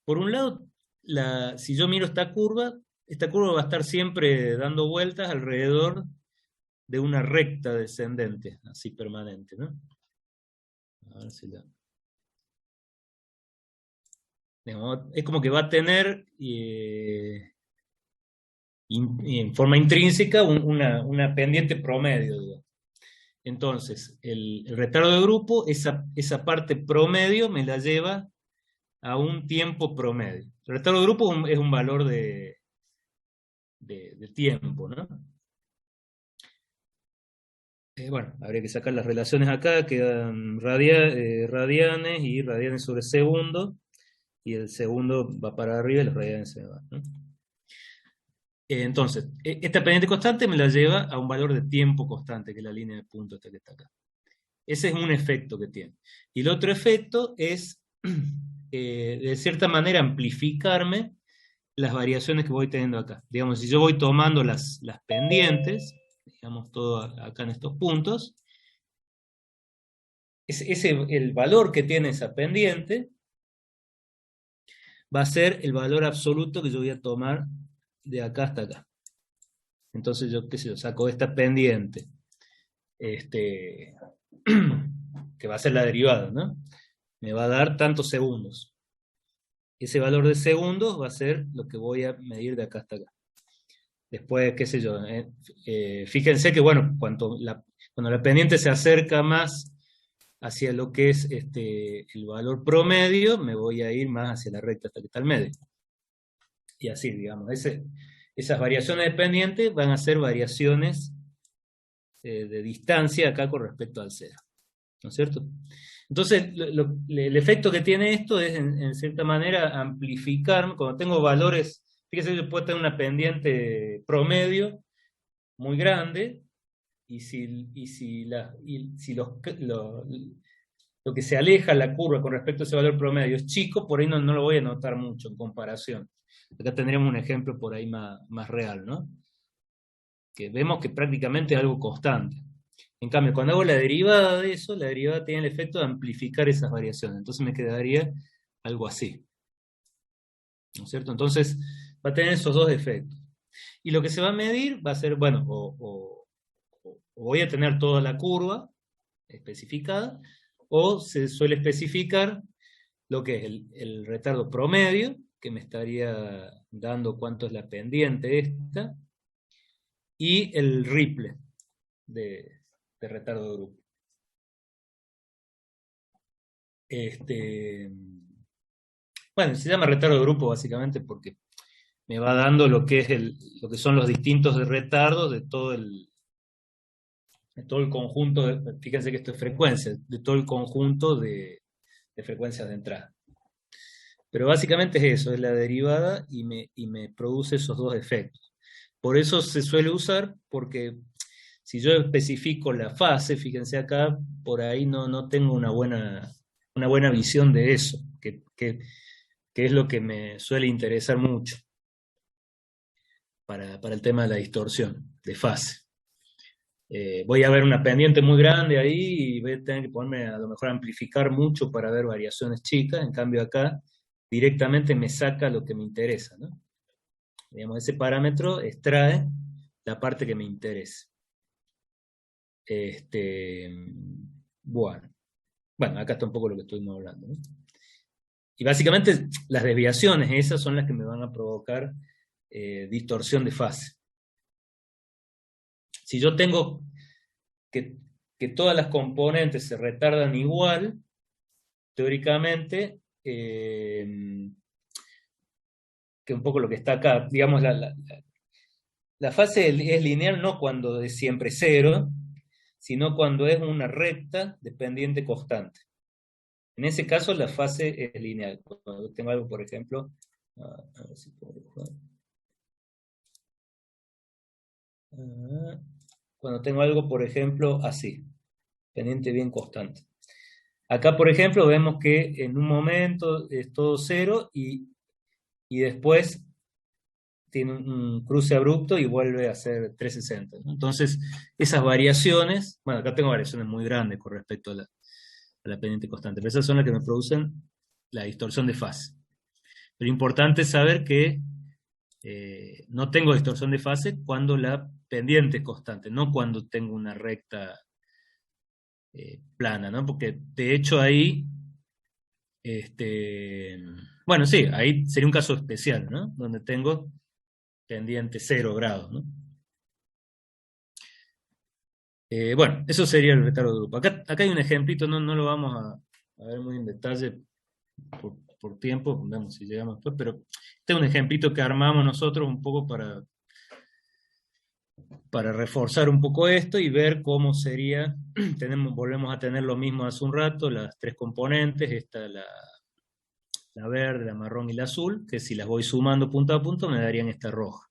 Por un lado, si yo miro esta curva va a estar siempre dando vueltas alrededor de una recta descendente, así permanente, ¿no? A ver si es como que va a tener en forma intrínseca una pendiente promedio, digamos. Entonces, el retardo de grupo, esa parte promedio me la lleva a un tiempo promedio. El retardo de grupo es un valor de tiempo, ¿no? Bueno, habría que sacar las relaciones acá, quedan radianes y radianes sobre segundo, y el segundo va para arriba y los radianes se van, ¿no? Entonces, esta pendiente constante me la lleva a un valor de tiempo constante, que es la línea de punto esta que está acá. Ese es un efecto que tiene. Y el otro efecto es, de cierta manera, amplificarme las variaciones que voy teniendo acá. Digamos, si yo voy tomando las pendientes, digamos todo acá en estos puntos, el valor que tiene esa pendiente va a ser el valor absoluto que yo voy a tomar de acá hasta acá. Entonces yo, qué sé yo, saco esta pendiente, que va a ser la derivada, ¿no? Me va a dar tantos segundos. Ese valor de segundos va a ser lo que voy a medir de acá hasta acá. Después, qué sé yo, fíjense que, bueno, cuando la pendiente se acerca más hacia lo que es el valor promedio, me voy a ir más hacia la recta hasta que está el medio. Y así, digamos, esas variaciones de pendiente van a ser variaciones de distancia acá con respecto al cero. ¿No es cierto? Entonces, el efecto que tiene esto es, en cierta manera, amplificar, cuando tengo valores, fíjense que yo puedo tener una pendiente promedio muy grande, y si lo que se aleja la curva con respecto a ese valor promedio es chico, por ahí no lo voy a notar mucho en comparación. Acá tendríamos un ejemplo por ahí más real, ¿no? Que vemos que prácticamente es algo constante. En cambio, cuando hago la derivada de eso, la derivada tiene el efecto de amplificar esas variaciones. Entonces me quedaría algo así. ¿No es cierto? Entonces va a tener esos dos efectos. Y lo que se va a medir va a ser, bueno, o voy a tener toda la curva especificada, o se suele especificar lo que es el retardo promedio, que me estaría dando cuánto es la pendiente esta, y el ripple de retardo de grupo. Bueno, se llama retardo de grupo básicamente porque me va dando lo que son los distintos retardos de todo el conjunto, fíjense que esto es frecuencia, de todo el conjunto de frecuencias de entrada. Pero básicamente es eso, es la derivada y me produce esos dos efectos. Por eso se suele usar, porque si yo especifico la fase, fíjense acá, por ahí no tengo una buena visión de eso, que es lo que me suele interesar mucho para el tema de la distorsión de fase. Voy a ver una pendiente muy grande ahí y voy a tener que ponerme a lo mejor a amplificar mucho para ver variaciones chicas. En cambio acá directamente me saca lo que me interesa, ¿no? Digamos, ese parámetro extrae la parte que me interesa. Bueno, acá está un poco lo que estuvimos hablando, ¿no? Y básicamente las desviaciones esas son las que me van a provocar distorsión de fase. Si yo tengo que todas las componentes se retardan igual, teóricamente, que un poco lo que está acá, digamos, la fase es lineal no cuando es siempre cero, sino cuando es una recta de pendiente constante. En ese caso la fase es lineal. Cuando tengo algo, por ejemplo, a ver si puedo dibujar. Cuando tengo algo, por ejemplo, así, pendiente bien constante. Acá, por ejemplo, vemos que en un momento es todo cero y después tiene un cruce abrupto y vuelve a ser 360, ¿no? Entonces, esas variaciones, bueno, acá tengo variaciones muy grandes con respecto a la pendiente constante, pero esas son las que me producen la distorsión de fase. Pero importante saber que no tengo distorsión de fase cuando la pendiente es constante, no cuando tengo una recta plana, ¿no? Porque de hecho ahí, bueno, sí, ahí sería un caso especial, ¿no? Donde tengo pendiente 0 grados, ¿no? Bueno, eso sería el retardo de grupo. Acá hay un ejemplito, no lo vamos a ver muy en detalle por tiempo, vemos si llegamos después, pero este es un ejemplito que armamos nosotros un poco para reforzar un poco esto y ver cómo sería. Volvemos a tener lo mismo hace un rato, las tres componentes, esta la verde, la marrón y la azul, que si las voy sumando punto a punto me darían esta roja.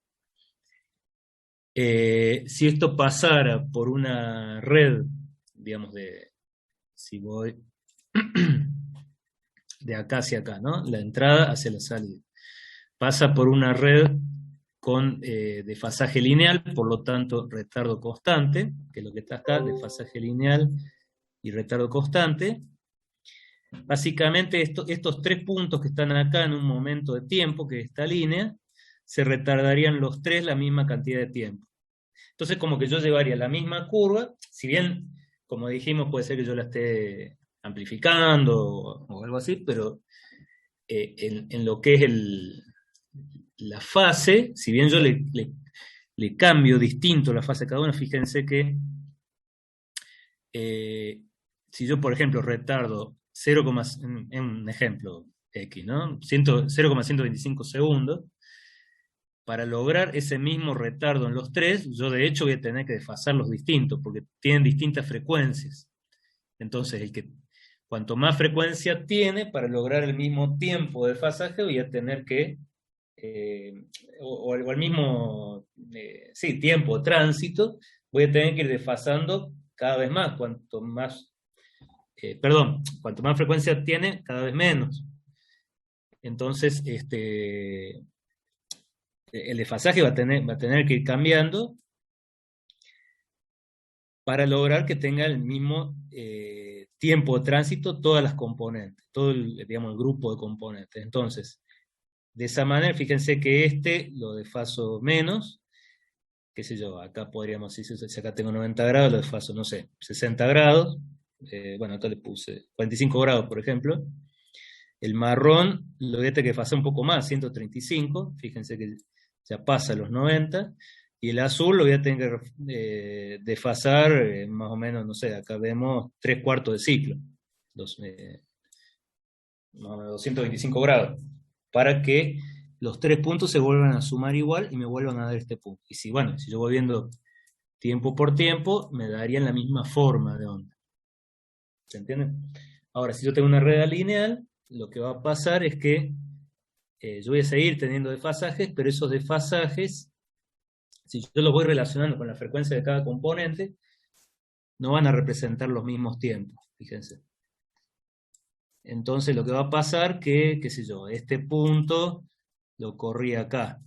Si esto pasara por una red, digamos, si voy de acá hacia acá, ¿no? La entrada hacia la salida. Pasa por una red con desfasaje lineal, por lo tanto retardo constante, que es lo que está acá, desfasaje lineal y retardo constante, básicamente estos 3 puntos que están acá en un momento de tiempo, que es esta línea, se retardarían los 3 la misma cantidad de tiempo. Entonces como que yo llevaría la misma curva, si bien, como dijimos, puede ser que yo la esté amplificando o algo así, pero en lo que es la fase, si bien yo le cambio distinto la fase a cada una, fíjense que si yo, por ejemplo, retardo 0, en un ejemplo X, ¿no? 0,125 segundos, para lograr ese mismo retardo en los 3, yo de hecho voy a tener que desfasarlos distintos, porque tienen distintas frecuencias. Entonces, cuanto más frecuencia tiene, para lograr el mismo tiempo de desfasaje, voy a tener que, o al mismo tiempo de tránsito, voy a tener que ir desfasando cada vez más, cuanto más frecuencia tiene, cada vez menos. Entonces, el desfasaje va a tener que ir cambiando para lograr que tenga el mismo tiempo de tránsito todas las componentes, todo el grupo de componentes. Entonces, de esa manera, fíjense que lo desfaso menos, qué sé yo, acá podríamos, si acá tengo 90 grados, lo desfaso, no sé, 60 grados, bueno, acá le puse 45 grados, por ejemplo. El marrón lo voy a tener que desfasar un poco más, 135, fíjense que ya pasa los 90, y el azul lo voy a tener que desfasar más o menos, no sé, acá vemos 3/4 de ciclo, más o menos 225 grados, para que los 3 puntos se vuelvan a sumar igual y me vuelvan a dar este punto. Y si yo voy viendo tiempo por tiempo, me darían la misma forma de onda. ¿Se entiende? Ahora, si yo tengo una rueda lineal, lo que va a pasar es que yo voy a seguir teniendo desfasajes, pero esos desfasajes, si yo los voy relacionando con la frecuencia de cada componente, no van a representar los mismos tiempos, fíjense. Entonces lo que va a pasar que, qué sé yo, este punto lo corrí acá,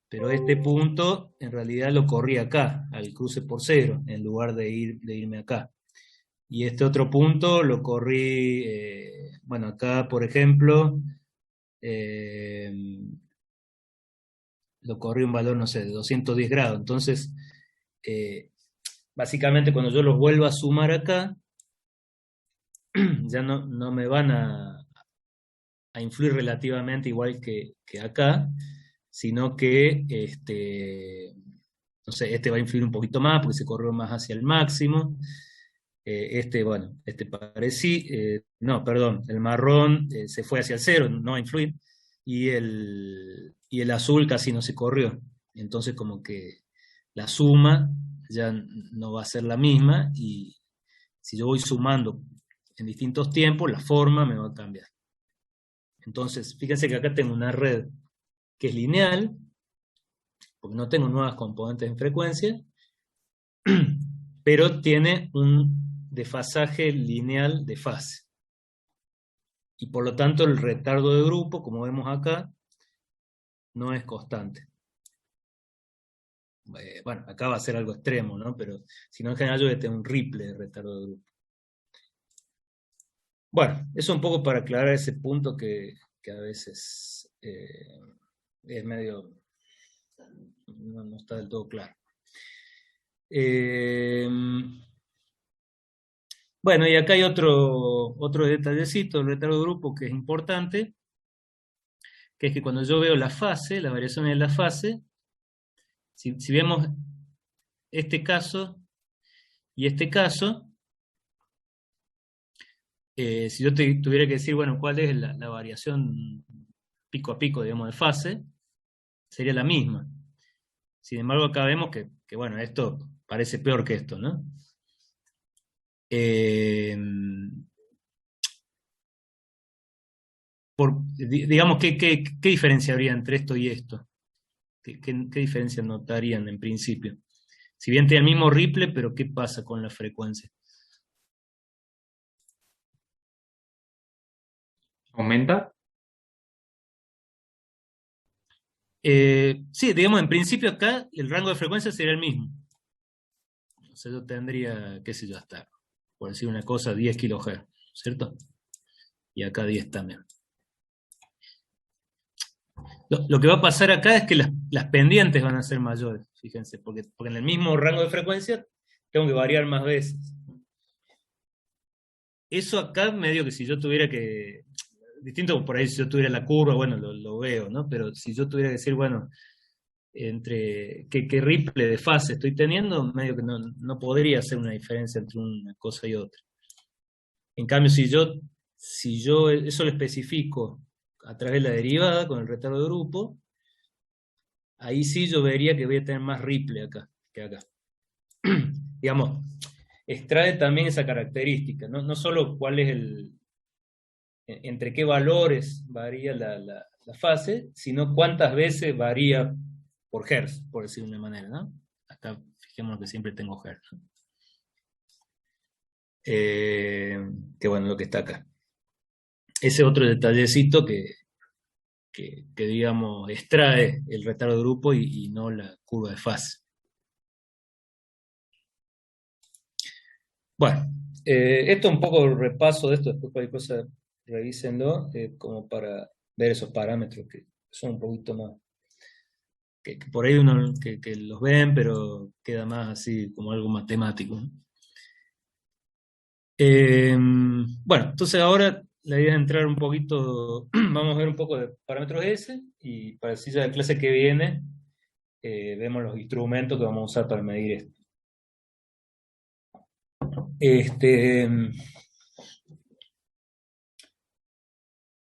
pero este punto en realidad lo corrí acá, al cruce por 0, en lugar de irme acá. Y este otro punto lo corrí, bueno, acá por ejemplo, lo corrí un valor, no sé, de 210 grados. Entonces, básicamente cuando yo los vuelvo a sumar acá, ya no me van a influir relativamente igual que acá, sino que no sé, este va a influir un poquito más porque se corrió más hacia el máximo. No, perdón, el marrón se fue hacia el 0, no va a influir, y el azul casi no se corrió. Entonces como que la suma ya no va a ser la misma, y si yo voy sumando en distintos tiempos, la forma me va a cambiar. Entonces, fíjense que acá tengo una red que es lineal, porque no tengo nuevas componentes en frecuencia, pero tiene un desfasaje lineal de fase. Y por lo tanto el retardo de grupo, como vemos acá, no es constante. Bueno, acá va a ser algo extremo, ¿no? Pero si no, en general yo voy a tener un ripple de retardo de grupo. Bueno, eso un poco para aclarar ese punto que a veces es medio... no está del todo claro. Bueno, y acá hay otro detallecito del retardo de grupo que es importante, que es que cuando yo veo la fase, las variaciones de la fase, si vemos este caso y este caso, si yo tuviera que decir, bueno, cuál es la variación pico a pico, digamos, de fase, sería la misma. Sin embargo, acá vemos que bueno, esto parece peor que esto, ¿no? Digamos, ¿qué diferencia habría entre esto y esto? ¿Qué diferencia notarían en principio? Si bien tiene el mismo ripple, pero ¿qué pasa con la frecuencia? ¿Aumenta? Sí, digamos, en principio acá el rango de frecuencia sería el mismo. O sea, yo tendría, qué sé yo, hasta por decir una cosa, 10 kHz, ¿cierto? Y acá 10 también. Lo que va a pasar acá es que las pendientes van a ser mayores, fíjense, porque en el mismo rango de frecuencia tengo que variar más veces. Eso acá medio que si yo tuviera que, distinto por ahí si yo tuviera la curva, bueno, lo veo, ¿no? Pero si yo tuviera que decir, bueno, entre qué ripple de fase estoy teniendo, medio que no podría hacer una diferencia entre una cosa y otra. En cambio, si yo eso lo especifico a través de la derivada con el retardo de grupo, ahí sí yo vería que voy a tener más ripple acá que acá. Digamos, extrae también esa característica, no solo cuál es entre qué valores varía la fase, sino cuántas veces varía por hertz, por decirlo de una manera, ¿no? Acá fijémonos que siempre tengo hertz. Que bueno, lo que está acá. Ese otro detallecito que digamos, extrae el retardo de grupo y no la curva de fase. Bueno, esto es un poco el repaso de esto, después cualquier cosa revísenlo, como para ver esos parámetros que son un poquito más, que por ahí uno que los ven, pero queda más así como algo matemático, ¿no? Bueno, entonces ahora la idea es entrar un poquito, vamos a ver un poco de parámetros S, y para decir ya la clase que viene, vemos los instrumentos que vamos a usar para medir esto.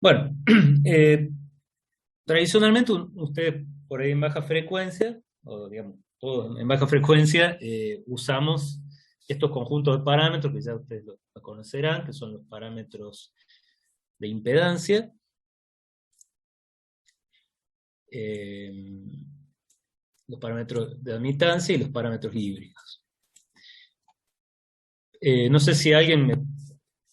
Bueno, tradicionalmente ustedes por ahí en baja frecuencia, o digamos, todos en baja frecuencia, usamos estos conjuntos de parámetros que ya ustedes lo conocerán, que son los parámetros de impedancia, los parámetros de admitancia y los parámetros híbridos. No sé si alguien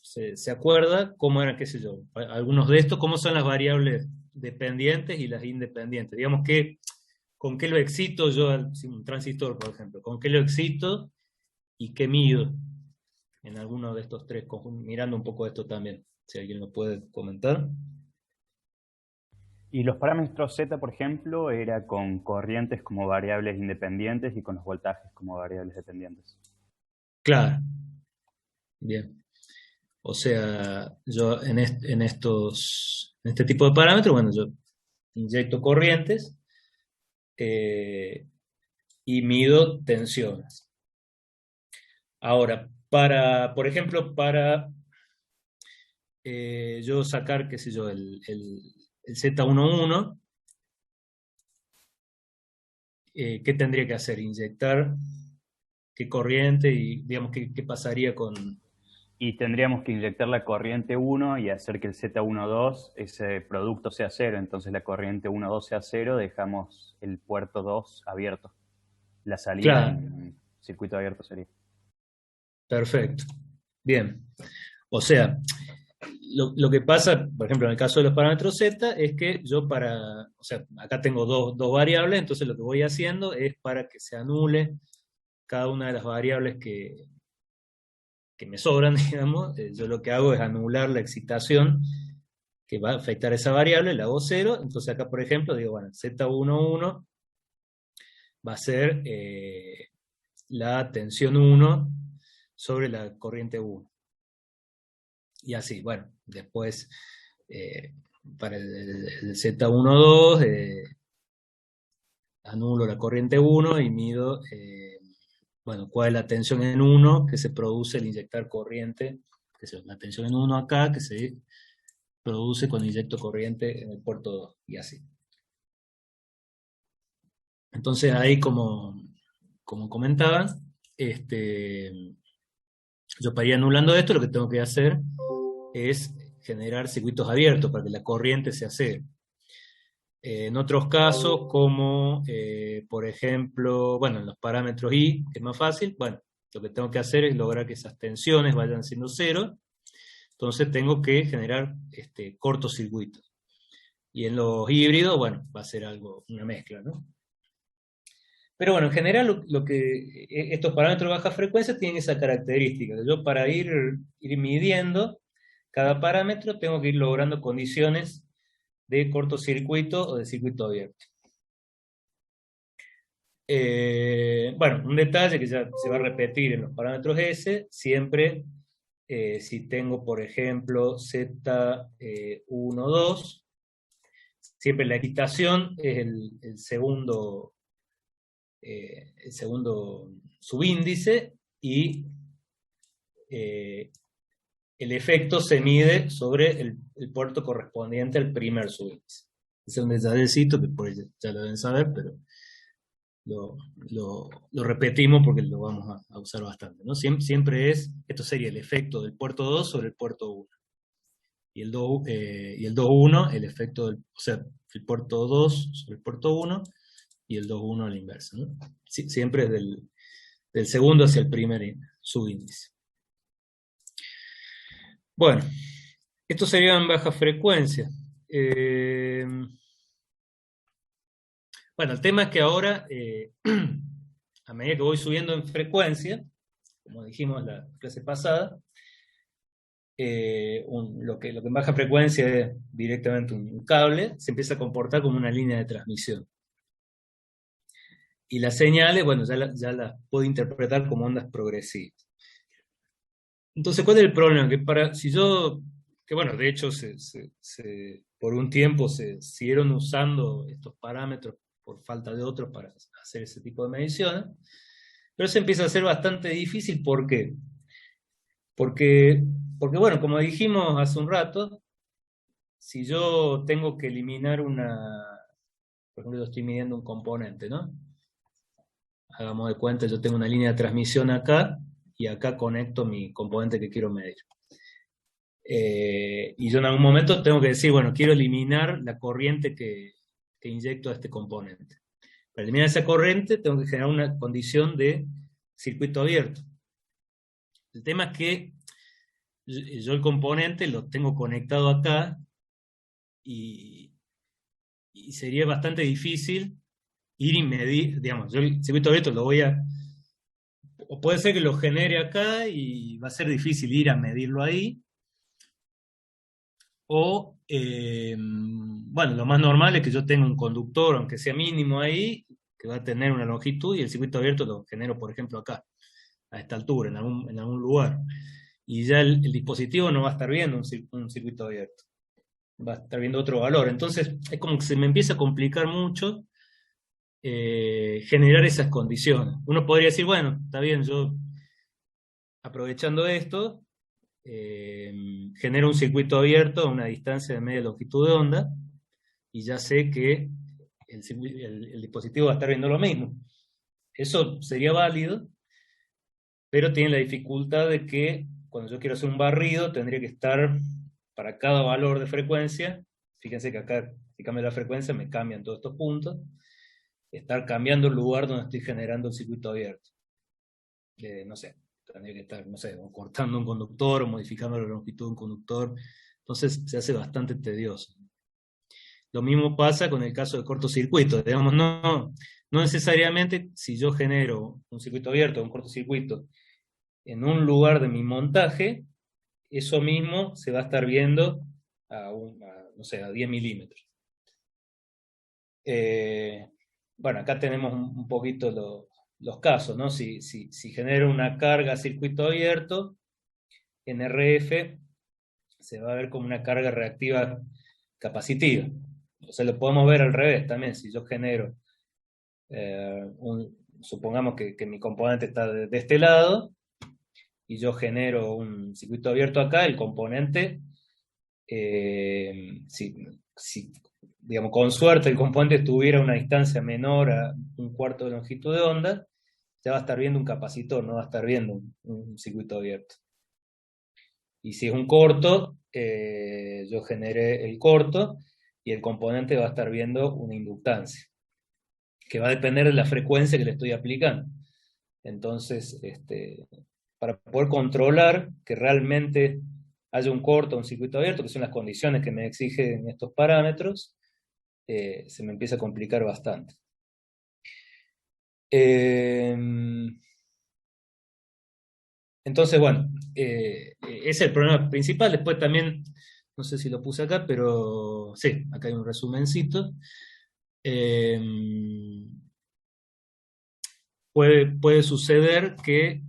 se acuerda cómo eran, qué sé yo, algunos de estos, cómo son las variables dependientes y las independientes. Digamos que, ¿con qué lo excito yo, un transistor, por ejemplo? ¿Con qué lo excito y qué mido en alguno de estos tres conjuntos? Mirando un poco esto también, si alguien lo puede comentar. Y los parámetros Z, por ejemplo, era con corrientes como variables independientes y con los voltajes como variables dependientes. Claro. Bien. O sea, yo en este tipo de parámetros, bueno, yo inyecto corrientes y mido tensiones. Ahora, por ejemplo, para yo sacar, qué sé yo, el Z11, ¿qué tendría que hacer? Inyectar qué corriente y, digamos, qué pasaría con... Y tendríamos que inyectar la corriente 1 y hacer que el Z12, ese producto sea 0. Entonces la corriente 1,2 sea 0, dejamos el puerto 2 abierto. La salida Claro. en circuito abierto sería. Perfecto. Bien. O sea, lo que pasa, por ejemplo, en el caso de los parámetros Z, es que yo o sea, acá tengo dos variables, entonces lo que voy haciendo es para que se anule cada una de las variables que me sobran, digamos, yo lo que hago es anular la excitación que va a afectar esa variable, la hago 0, entonces acá, por ejemplo, digo, bueno, Z11 va a ser la tensión 1 sobre la corriente 1. Y así, bueno, después para el Z12 anulo la corriente 1 y mido, bueno, cuál es la tensión en 1 que se produce al inyectar corriente, que es la tensión en 1 acá, que se produce cuando inyecto corriente en el puerto 2, y así. Entonces ahí, como comentaban, yo para ir anulando esto, lo que tengo que hacer es generar circuitos abiertos para que la corriente sea cero. En otros casos, como por ejemplo, bueno, en los parámetros I, que es más fácil, bueno, lo que tengo que hacer es lograr que esas tensiones vayan siendo cero, entonces tengo que generar cortocircuitos. Y en los híbridos, bueno, va a ser una mezcla, ¿no? Pero bueno, en general estos parámetros de baja frecuencia tienen esa característica. Yo para ir midiendo cada parámetro tengo que ir logrando condiciones de cortocircuito o de circuito abierto. Bueno, un detalle que ya se va a repetir en los parámetros S, siempre si tengo, por ejemplo, Z1, 2, siempre la excitación es el segundo subíndice, y el efecto se mide sobre el puerto correspondiente al primer subíndice. Ese es un detallecito que por ahí ya lo deben saber, pero lo repetimos porque lo vamos a usar bastante, ¿no? Siempre esto sería el efecto del puerto 2 sobre el puerto 1. Y el 2,1, el efecto o sea, el puerto 2 sobre el puerto 1, y el 2,1 a la inversa, ¿no? Siempre es del segundo hacia el primer subíndice. Bueno, esto sería en baja frecuencia. Bueno, el tema es que ahora, a medida que voy subiendo en frecuencia, como dijimos en la clase pasada, lo que en baja frecuencia es directamente un cable, se empieza a comportar como una línea de transmisión. Y las señales, bueno, ya las puedo interpretar como ondas progresivas. Entonces, ¿cuál es el problema? Que bueno, de hecho, por un tiempo se siguieron usando estos parámetros por falta de otros para hacer ese tipo de mediciones, pero se empieza a hacer bastante difícil. ¿Por qué? Porque bueno, como dijimos hace un rato, si yo tengo que eliminar por ejemplo, yo estoy midiendo un componente, ¿no? Hagamos de cuenta, yo tengo una línea de transmisión acá, y acá conecto mi componente que quiero medir. Y yo en algún momento tengo que decir, bueno, quiero eliminar la corriente que inyecto a este componente. Para eliminar esa corriente tengo que generar una condición de circuito abierto. El tema es que yo el componente lo tengo conectado acá, y sería bastante difícil ir y medir, digamos, yo el circuito abierto o puede ser que lo genere acá y va a ser difícil ir a medirlo ahí, o, bueno, lo más normal es que yo tenga un conductor, aunque sea mínimo ahí, que va a tener una longitud, y el circuito abierto lo genero, por ejemplo, acá, a esta altura, en algún lugar. Y ya el dispositivo no va a estar viendo un circuito abierto, va a estar viendo otro valor. Entonces, es como que se me empieza a complicar mucho generar esas condiciones. Uno podría decir, bueno, está bien, yo aprovechando esto, genero un circuito abierto a una distancia de media longitud de onda, y ya sé que el dispositivo va a estar viendo lo mismo. Eso sería válido, pero tiene la dificultad de que cuando yo quiero hacer un barrido, tendría que estar para cada valor de frecuencia. Fíjense que acá, si cambio la frecuencia, me cambian todos estos puntos. Estar cambiando el lugar donde estoy generando el circuito abierto. No sé, tendría que estar, no sé, o cortando un conductor, o modificando la longitud de un conductor. Entonces se hace bastante tedioso. Lo mismo pasa con el caso de cortocircuito. Digamos, no necesariamente si yo genero un circuito abierto o un cortocircuito en un lugar de mi montaje, eso mismo se va a estar viendo no sé, a 10 milímetros. Bueno, acá tenemos un poquito los casos, ¿no? Si genero una carga a circuito abierto, en RF se va a ver como una carga reactiva capacitiva. O sea, lo podemos ver al revés también. Si yo genero, supongamos que mi componente está de este lado, y yo genero un circuito abierto acá, el componente, digamos, con suerte el componente tuviera una distancia menor a 1/4 de longitud de onda, ya va a estar viendo un capacitor, no va a estar viendo un circuito abierto. Y si es un corto, yo generé el corto, y el componente va a estar viendo una inductancia, que va a depender de la frecuencia que le estoy aplicando. Entonces, para poder controlar que realmente haya un corto o un circuito abierto, que son las condiciones que me exigen estos parámetros, se me empieza a complicar bastante. Entonces, bueno, ese es el problema principal. Después también, no sé si lo puse acá, pero sí, acá hay un resumencito. Puede suceder que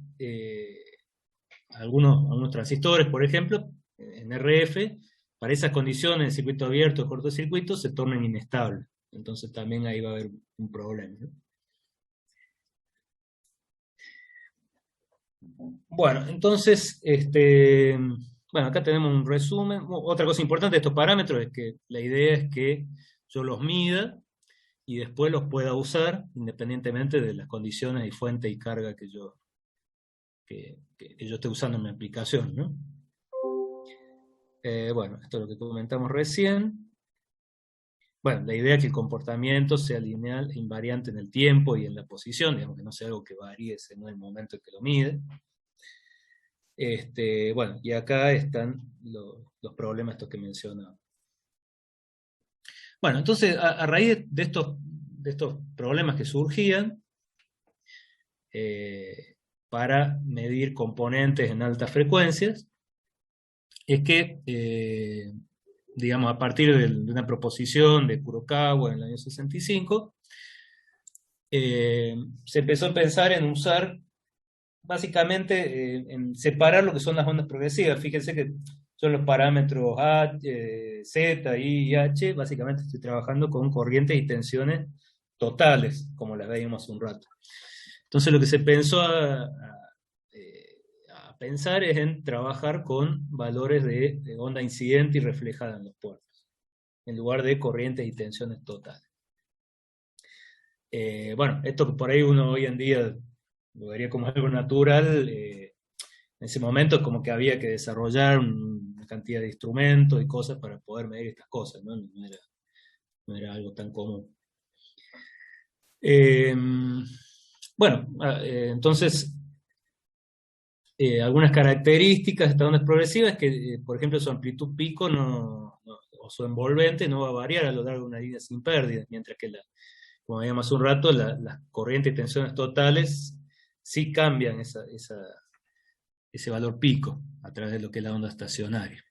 algunos transistores, por ejemplo, en RF, para esas condiciones de circuito abierto o cortocircuito, se tornen inestables. Entonces también ahí va a haber un problema, ¿no? Bueno, entonces, bueno, acá tenemos un resumen. Otra cosa importante de estos parámetros es que la idea es que yo los mida y después los pueda usar independientemente de las condiciones y fuente y carga que yo esté usando en mi aplicación, ¿no? Bueno, esto es lo que comentamos recién. Bueno, la idea es que el comportamiento sea lineal e invariante en el tiempo y en la posición, digamos que no sea algo que varíe según el momento en que lo mide. Bueno, y acá están los problemas estos que mencionaba. Bueno, entonces, a raíz de estos problemas que surgían, para medir componentes en altas frecuencias, es que, digamos, a partir de una proposición de Kurokawa en el año 65, se empezó a pensar en usar, básicamente, en separar lo que son las ondas progresivas. Fíjense que son los parámetros Z, I y H. Básicamente estoy trabajando con corrientes y tensiones totales, como las veíamos hace un rato. Entonces lo que se pensó a pensar es en trabajar con valores de onda incidente y reflejada en los puertos, en lugar de corrientes y tensiones totales. Bueno, esto que por ahí uno hoy en día lo vería como algo natural, en ese momento como que había que desarrollar una cantidad de instrumentos y cosas para poder medir estas cosas, ¿no? No era algo tan común. Bueno, entonces, algunas características de estas ondas progresivas es que, por ejemplo, su amplitud pico o su envolvente no va a variar a lo largo de una línea sin pérdida, mientras que, como veíamos hace un rato, las corrientes y tensiones totales sí cambian ese valor pico a través de lo que es la onda estacionaria.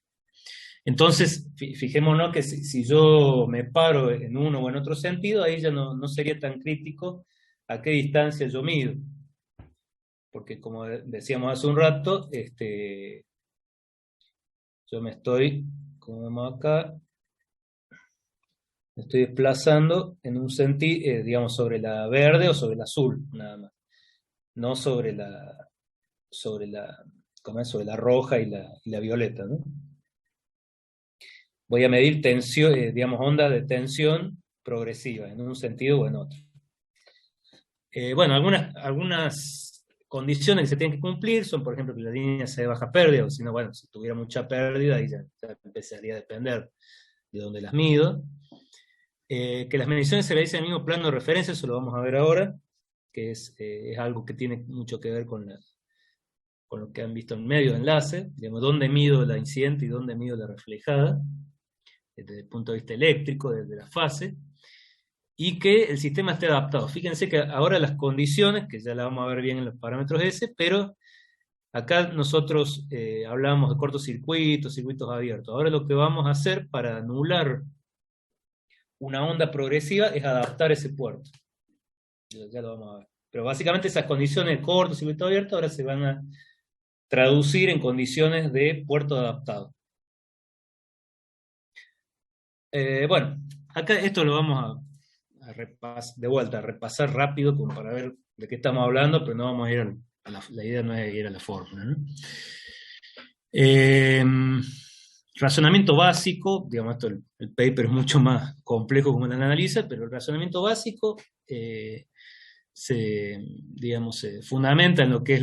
Entonces, fijémonos que si yo me paro en uno o en otro sentido, ahí ya no sería tan crítico a qué distancia yo mido. Porque como decíamos hace un rato, yo me estoy, como vemos acá, me estoy desplazando en un sentido, digamos, sobre la verde o sobre la azul, nada más. No sobre la roja y la violeta, ¿no? Voy a medir tensión, digamos, onda de tensión progresiva, en un sentido o en otro. Bueno, algunas condiciones que se tienen que cumplir son, por ejemplo, que la línea sea de baja pérdida, o si no, bueno, si tuviera mucha pérdida, ahí ya empezaría a depender de dónde las mido. Que las mediciones se realicen en el mismo plano de referencia, eso lo vamos a ver ahora, que es algo que tiene mucho que ver con lo que han visto en medio de enlace, digamos, dónde mido la incidente y dónde mido la reflejada, desde el punto de vista eléctrico, desde la fase, y que el sistema esté adaptado. Fíjense que ahora las condiciones, que ya la vamos a ver bien en los parámetros S, pero acá nosotros hablamos de cortocircuitos, circuitos abiertos. Ahora lo que vamos a hacer para anular una onda progresiva es adaptar ese puerto. Ya lo vamos a ver. Pero básicamente esas condiciones de corto, circuito abierto, ahora se van a traducir en condiciones de puerto adaptado. Bueno, acá esto lo vamos a repasar rápido como para ver de qué estamos hablando, pero no vamos a ir la idea no es ir a la fórmula, ¿no? Razonamiento básico, digamos, el paper es mucho más complejo como lo analiza, pero el razonamiento básico se fundamenta en lo que es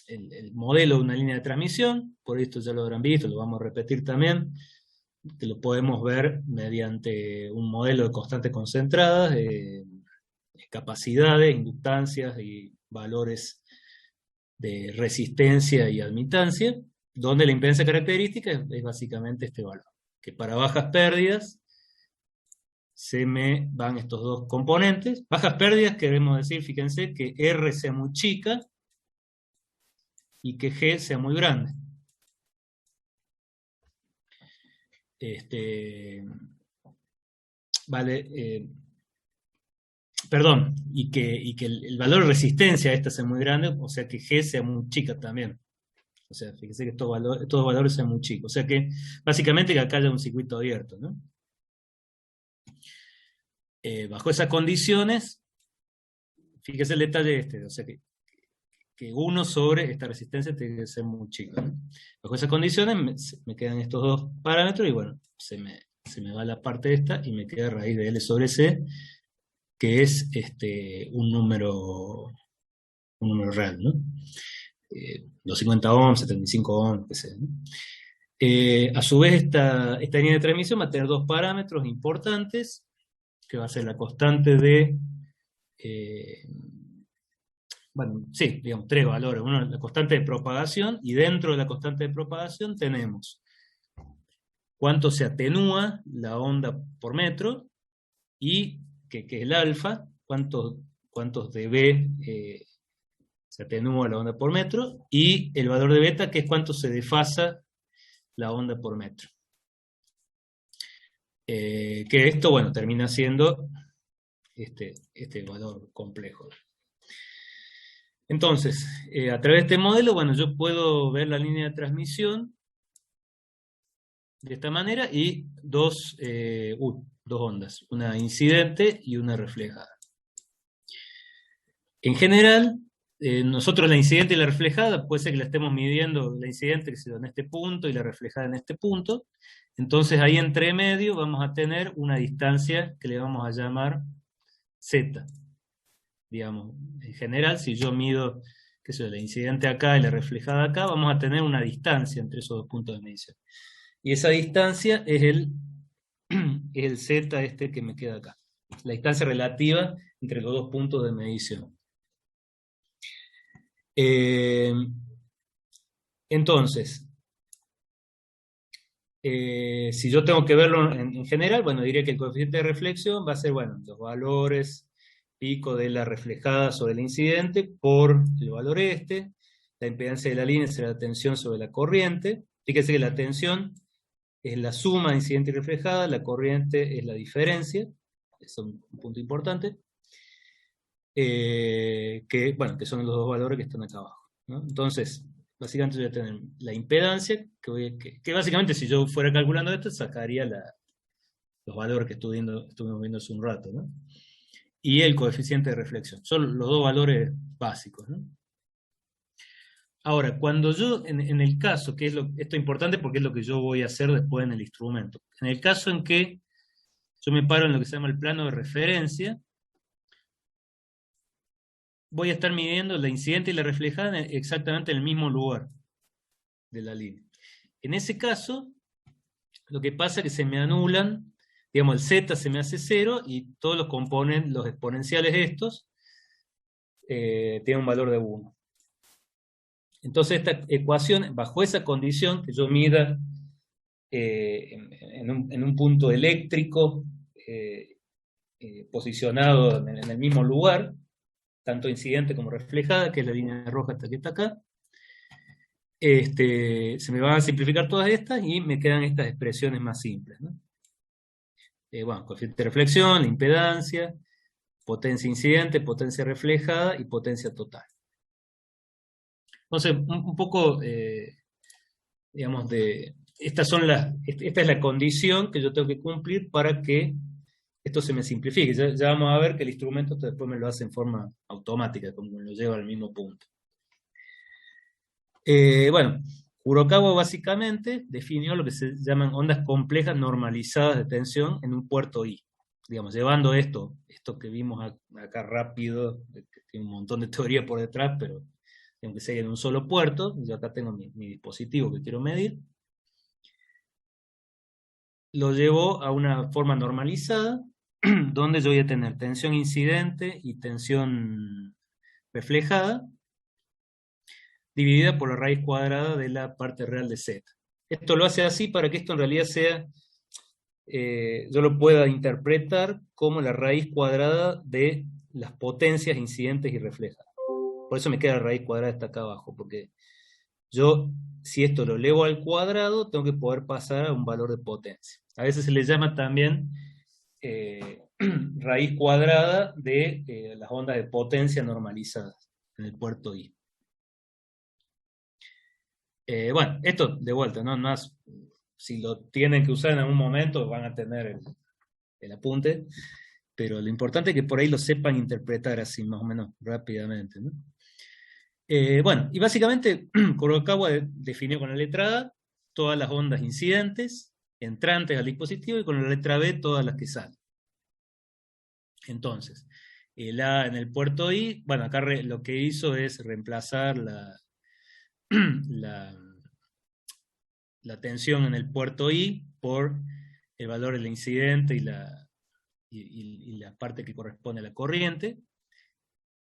el modelo de una línea de transmisión. Por esto ya lo habrán visto, lo vamos a repetir también, que lo podemos ver mediante un modelo de constantes concentradas, capacidades, inductancias y valores de resistencia y admitancia, donde la impedancia característica es básicamente este valor, que para bajas pérdidas se me van estos dos componentes. Bajas pérdidas, queremos decir, fíjense, que R sea muy chica y que G sea muy grande. Perdón, y que el valor de resistencia a esta sea muy grande, o sea que G sea muy chica también. O sea, fíjense que estos valores sean muy chicos. O sea que, básicamente, que acá haya un circuito abierto, ¿no? Bajo esas condiciones, fíjese el detalle este, o sea que 1 sobre esta resistencia tiene que ser muy chica, ¿no? Bajo esas condiciones me quedan estos dos parámetros y bueno, se me va la parte esta y me queda raíz de L sobre C, que es un número real, ¿no? 250 ohms, 75 ohms, qué sé, ¿no? A su vez, esta línea de transmisión va a tener dos parámetros importantes, que va a ser la constante de, bueno, sí, digamos, tres valores. Uno, la constante de propagación, y dentro de la constante de propagación tenemos cuánto se atenúa la onda por metro, y que es el alfa, cuántos dB se atenúa la onda por metro, y el valor de beta, que es cuánto se desfasa la onda por metro. Que esto, bueno, termina siendo este valor complejo. Entonces, a través de este modelo, bueno, yo puedo ver la línea de transmisión de esta manera y dos ondas, una incidente y una reflejada. En general, nosotros la incidente y la reflejada, puede ser que la estemos midiendo, la incidente que se da en este punto y la reflejada en este punto. Entonces ahí entre medio vamos a tener una distancia que le vamos a llamar Z. Digamos, en general, si yo mido, qué sé yo, la incidente acá y la reflejada acá, vamos a tener una distancia entre esos dos puntos de medición. Y esa distancia es el Z que me queda acá. La distancia relativa entre los dos puntos de medición. Entonces, si yo tengo que verlo en general, bueno, diría que el coeficiente de reflexión va a ser, bueno, los valores pico de la reflejada sobre el incidente por el valor la impedancia de la línea será la tensión sobre la corriente. Fíjese que la tensión es la suma de incidente y reflejada, la corriente es la diferencia, es un punto importante, que son los dos valores que están acá abajo, ¿no? Entonces, básicamente voy a tener la impedancia, que básicamente si yo fuera calculando esto, sacaría los valores que estuvimos viendo hace un rato, ¿no? Y el coeficiente de reflexión. Son los dos valores básicos, ¿no? Ahora, cuando yo, en el caso, esto es importante porque es lo que yo voy a hacer después en el instrumento. En el caso en que yo me paro en lo que se llama el plano de referencia, voy a estar midiendo la incidente y la reflejada exactamente en el mismo lugar de la línea. En ese caso, lo que pasa es que se me anulan, digamos, el Z se me hace 0 y todos los componentes, los exponenciales estos, tienen un valor de 1. Entonces esta ecuación, bajo esa condición, que yo mida en un punto eléctrico posicionado en el mismo lugar, tanto incidente como reflejada, que es la línea roja esta que está acá, se me van a simplificar todas estas y me quedan estas expresiones más simples, ¿no? Bueno, coeficiente de reflexión, la impedancia, potencia incidente, potencia reflejada y potencia total. Entonces, un poco, digamos, esta es la condición que yo tengo que cumplir para que esto se me simplifique. Ya vamos a ver que el instrumento después me lo hace en forma automática, como me lo lleva al mismo punto. Bueno, Kurokawa básicamente definió lo que se llaman ondas complejas normalizadas de tensión en un puerto I. Digamos, llevando esto que vimos acá rápido, que tiene un montón de teoría por detrás, pero aunque sea en un solo puerto, yo acá tengo mi dispositivo que quiero medir, lo llevo a una forma normalizada, donde yo voy a tener tensión incidente y tensión reflejada, dividida por la raíz cuadrada de la parte real de Z. Esto lo hace así para que esto en realidad sea yo lo pueda interpretar como la raíz cuadrada de las potencias incidentes y reflejadas. Por eso me queda la raíz cuadrada está acá abajo, porque yo, si esto lo elevo al cuadrado, tengo que poder pasar a un valor de potencia. A veces se le llama también raíz cuadrada de las ondas de potencia normalizadas en el puerto I. Bueno, esto de vuelta, ¿no? Más, si lo tienen que usar en algún momento, van a tener el apunte, pero lo importante es que por ahí lo sepan interpretar así, más o menos rápidamente, ¿no? Bueno, y básicamente Kurokawa definió con la letra A todas las ondas incidentes, entrantes al dispositivo, y con la letra B todas las que salen. Entonces, el A en el puerto I, bueno, acá lo que hizo es reemplazar la tensión en el puerto I por el valor del incidente y la parte que corresponde a la corriente,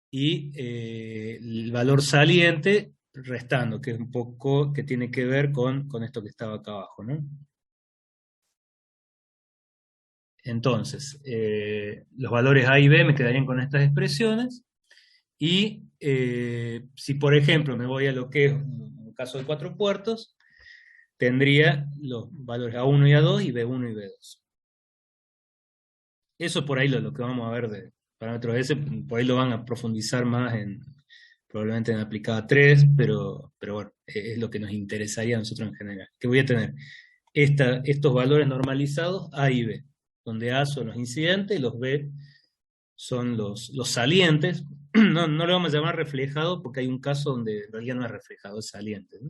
y el valor saliente restando, que es un poco, que tiene que ver con esto que estaba acá abajo, ¿no? Entonces, los valores A y B me quedarían con estas expresiones, y si por ejemplo me voy a lo que es un caso de 4 puertos, tendría los valores A1 y A2 y B1 y B2. Eso por ahí lo que vamos a ver de parámetros S, por ahí lo van a profundizar más probablemente en aplicada 3, pero bueno, es lo que nos interesaría a nosotros en general. Que voy a tener estos valores normalizados A y B, donde A son los incidentes y los B son los salientes. No lo vamos a llamar reflejado porque hay un caso donde en realidad no es reflejado, es saliente, ¿no?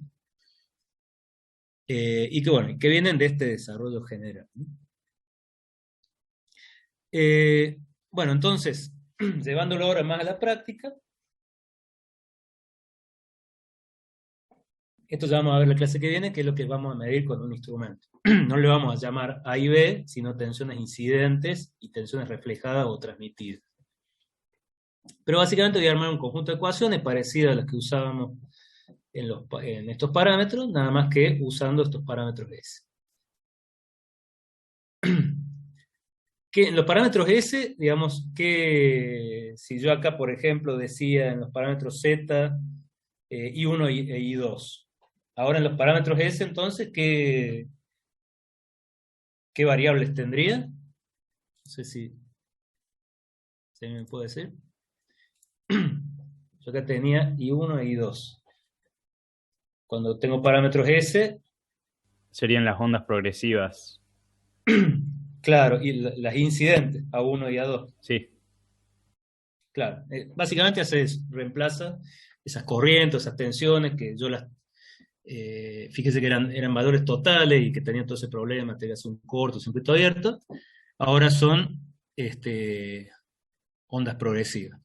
Y que bueno, que vienen de este desarrollo general, ¿no? Bueno, entonces, llevándolo ahora más a la práctica, esto ya vamos a ver la clase que viene, que es lo que vamos a medir con un instrumento. No le vamos a llamar A y B, sino tensiones incidentes y tensiones reflejadas o transmitidas. Pero básicamente voy a armar un conjunto de ecuaciones parecidas a las que usábamos en estos parámetros, nada más que usando estos parámetros S. Que en los parámetros S, digamos que si yo acá, por ejemplo, decía en los parámetros Z, I1 e I2, ahora en los parámetros S, entonces, ¿qué variables tendría? No sé si me puede decir. Yo acá tenía I1 e I2. Cuando tengo parámetros S... Serían las ondas progresivas. Claro, y las incidentes, A1 y A2. Sí. Claro, básicamente hace eso, reemplaza esas corrientes, esas tensiones que yo las... fíjese que eran valores totales y que tenían todo ese problema, tenías un corto, circuito abierto, ahora son ondas progresivas.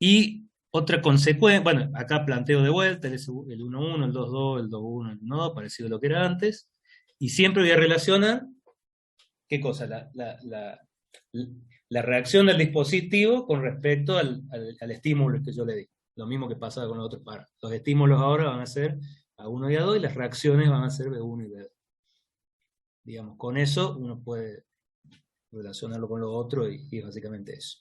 Y otra consecuencia, bueno, acá planteo de vuelta el 1.1, el 2.2, el 2.1, el 1.2, parecido a lo que era antes, y siempre voy a relacionar, ¿qué cosa? La reacción del dispositivo con respecto al estímulo que yo le di. Lo mismo que pasaba con los otros parámetros. Los estímulos ahora van a ser A1 y A2 y las reacciones van a ser B1 y B2. Digamos, con eso uno puede relacionarlo con lo otro y es básicamente eso.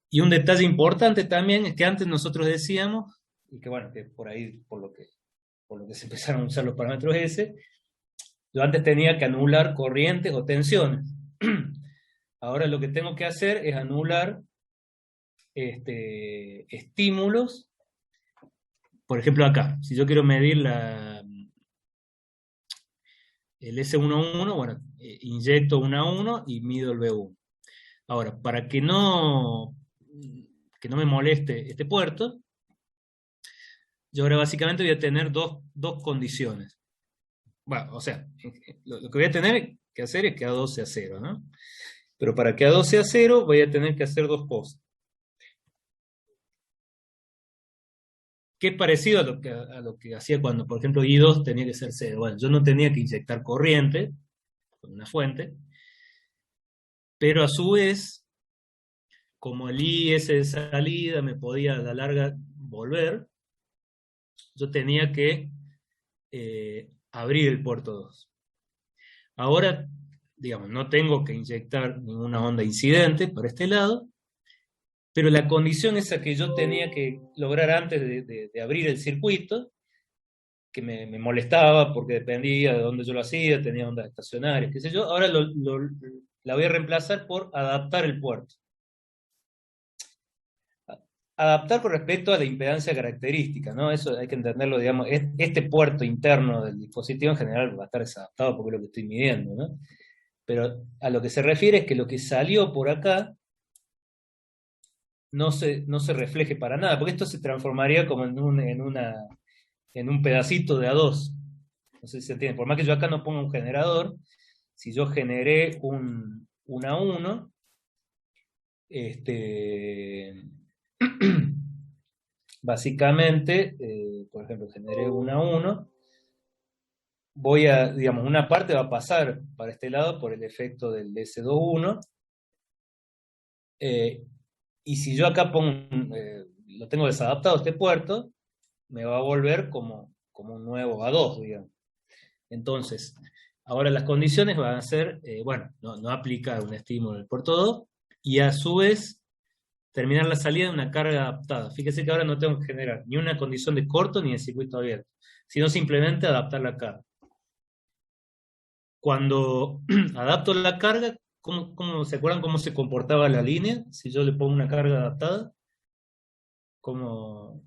Y un detalle importante también es que antes nosotros decíamos, y que bueno, que por ahí, por lo que se empezaron a usar los parámetros S, yo antes tenía que anular corrientes o tensiones. Ahora lo que tengo que hacer es anular estímulos. Por ejemplo acá, si yo quiero medir el S11, bueno, inyecto un A1 y mido el B1. Ahora, para que no me moleste este puerto, yo ahora básicamente voy a tener dos condiciones. Bueno, o sea, lo que voy a tener que hacer es que A2 sea 0, ¿no? Pero para que A2 sea 0 voy a tener que hacer dos cosas. Que es parecido a lo que hacía cuando, por ejemplo, I2 tenía que ser 0. Bueno, yo no tenía que inyectar corriente con una fuente, pero a su vez, como el IS de salida me podía a la larga volver, yo tenía que abrir el puerto 2. Ahora, digamos, no tengo que inyectar ninguna onda incidente por este lado, pero la condición esa que yo tenía que lograr antes de abrir el circuito, que me molestaba porque dependía de dónde yo lo hacía, tenía ondas estacionarias, qué sé yo, ahora la voy a reemplazar por adaptar el puerto. Adaptar con respecto a la impedancia característica, ¿no? Eso hay que entenderlo, digamos, este puerto interno del dispositivo en general va a estar desadaptado porque es lo que estoy midiendo, ¿no? Pero a lo que se refiere es que lo que salió por acá no se refleje para nada, porque esto se transformaría como en un pedacito de A2. No sé si se entiende. Por más que yo acá no ponga un generador, si yo generé un A1, básicamente, por ejemplo, generé un A1, voy a, digamos, una parte va a pasar para este lado por el efecto del S21, y si yo acá lo tengo desadaptado este puerto, me va a volver como un nuevo A2, digamos. Entonces, ahora las condiciones van a ser, bueno, no aplicar un estímulo del puerto 2, y a su vez terminar la salida de una carga adaptada. Fíjese que ahora no tengo que generar ni una condición de corto ni de circuito abierto, sino simplemente adaptar la carga. Cuando adapto la carga, ¿se acuerdan cómo se comportaba la línea? Si yo le pongo una carga adaptada, ¿cómo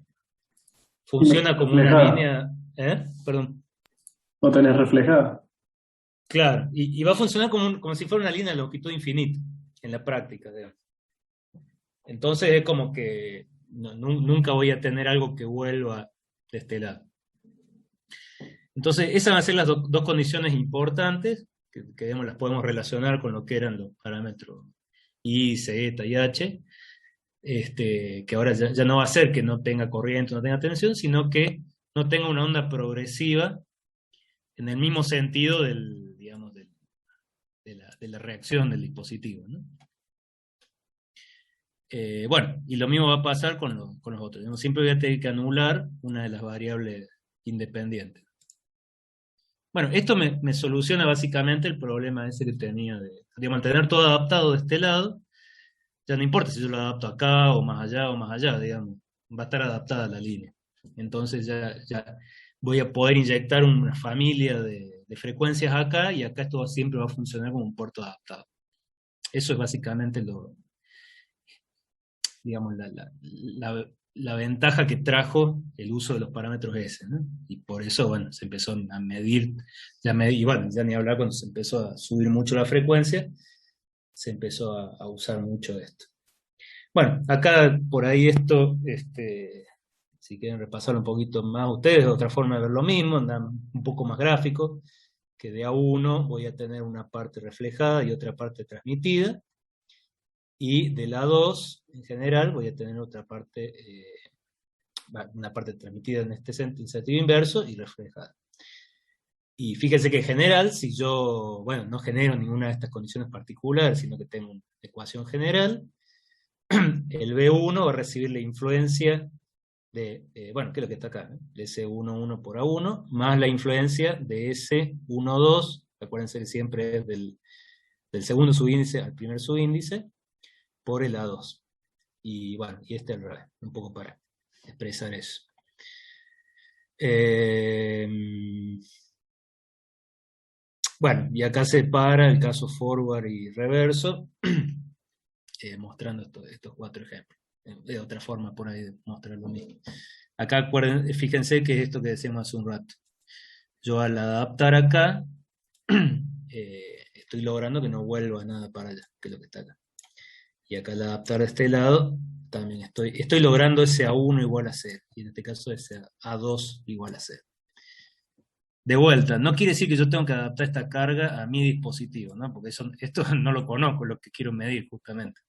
funciona como una Reflejada. línea? Perdón. ¿No tenés reflejada? Claro, y va a funcionar como si fuera una línea de longitud infinita en la práctica, digamos. Entonces es como que nunca voy a tener algo que vuelva de este lado. Entonces esas van a ser las dos condiciones importantes, que digamos, las podemos relacionar con lo que eran los parámetros I, Z y H, que ahora ya no va a ser que no tenga corriente, no tenga tensión, sino que no tenga una onda progresiva en el mismo sentido digamos, de la reacción del dispositivo, ¿no? Bueno, y lo mismo va a pasar con los otros. Yo siempre voy a tener que anular una de las variables independientes. Bueno, esto me soluciona básicamente el problema ese que tenía de mantener todo adaptado de este lado. Ya no importa si yo lo adapto acá o más allá, digamos. Va a estar adaptada la línea. Entonces ya voy a poder inyectar una familia de frecuencias acá, y acá esto siempre va a funcionar como un puerto adaptado. Eso es básicamente digamos, la ventaja que trajo el uso de los parámetros S, ¿no? Y por eso, bueno, se empezó a medir, y bueno, ya ni hablar cuando se empezó a subir mucho la frecuencia, se empezó a usar mucho esto. Bueno, acá por ahí esto, si quieren repasarlo un poquito más ustedes, otra forma de ver lo mismo, andan un poco más gráfico, que de A1 voy a tener una parte reflejada y otra parte transmitida, y de la 2, en general, voy a tener otra parte, una parte transmitida en este sentido inverso y reflejada. Y fíjense que en general, si yo, bueno, no genero ninguna de estas condiciones particulares, sino que tengo una ecuación general, el B1 va a recibir la influencia de, bueno, ¿qué es lo que está acá? De S11 por A1, más la influencia de S12, acuérdense que siempre es del segundo subíndice al primer subíndice, por el A2. Y bueno, y al revés, un poco para expresar eso. Bueno, y acá se para el caso forward y reverso, mostrando estos 4 ejemplos. De otra forma por ahí de mostrar lo mismo. Acá fíjense que es esto que decíamos hace un rato. Yo al adaptar acá, estoy logrando que no vuelva nada para allá, que es lo que está acá. Y acá al adaptar de este lado, también estoy logrando ese A1 igual a 0, y en este caso ese A2 igual a 0. De vuelta, no quiere decir que yo tengo que adaptar esta carga a mi dispositivo, ¿no? Porque esto no lo conozco, lo que quiero medir justamente.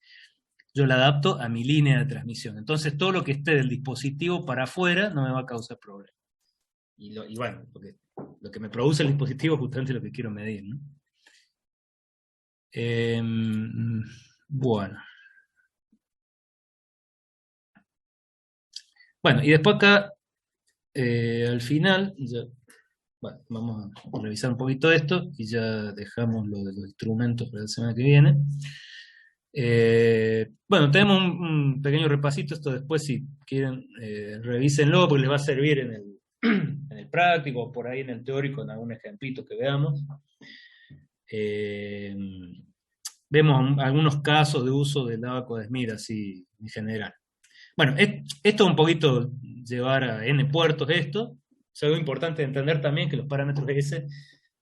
Yo la adapto a mi línea de transmisión. Entonces todo lo que esté del dispositivo para afuera no me va a causar problema. Y bueno, porque lo que me produce el dispositivo es justamente lo que quiero medir, ¿no? Bueno. Bueno, y después acá, al final, bueno, vamos a revisar un poquito esto y ya dejamos lo de los instrumentos para la semana que viene. Bueno, tenemos un pequeño repasito, esto después si quieren revísenlo porque les va a servir en el práctico o por ahí en el teórico en algún ejemplito que veamos. Vemos algunos casos de uso del ábaco de Smith así en general. Bueno, esto es un poquito llevar a n puertos esto. Es algo importante de entender también que los parámetros S,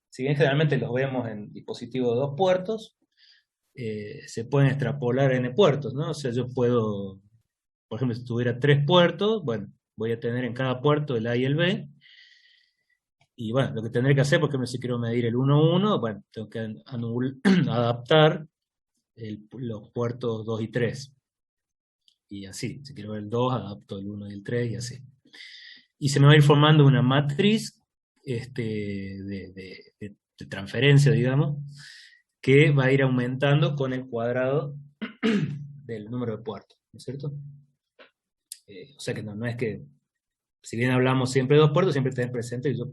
si bien generalmente los vemos en dispositivos de 2 puertos, se pueden extrapolar a n puertos, ¿no? O sea, yo puedo, por ejemplo, si tuviera 3 puertos, bueno, voy a tener en cada puerto el A y el B, y bueno, lo que tendré que hacer, por ejemplo, si quiero medir el 1,1, bueno, tengo que adaptar los puertos 2 y 3. Y así, si quiero ver el 2, adapto el 1 y el 3, y así. Y se me va a ir formando una matriz de transferencia, digamos, que va a ir aumentando con el cuadrado del número de puertos, ¿no es cierto? O sea que no es que, si bien hablamos siempre de 2 puertos, siempre tenés presente que yo,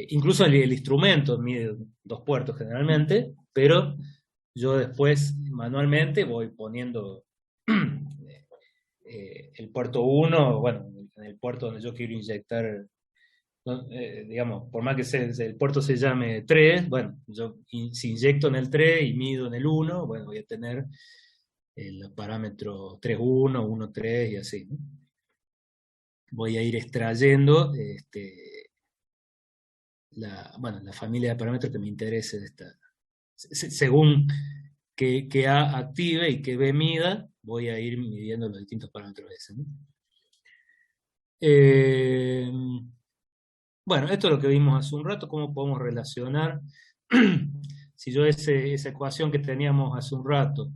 incluso el instrumento mide 2 puertos generalmente, pero yo después manualmente voy poniendo el puerto 1, bueno, en el puerto donde yo quiero inyectar, digamos, por más que el puerto se llame 3, bueno, yo si inyecto en el 3 y mido en el 1, bueno, voy a tener el parámetro 3,1, 1,3 y así, ¿no? Voy a ir extrayendo la familia de parámetros que me interese de esta. Según que A active y que B mida, voy a ir midiendo los distintos parámetros S, ¿no? Bueno, esto es lo que vimos hace un rato, cómo podemos relacionar. Si yo esa ecuación que teníamos hace un rato,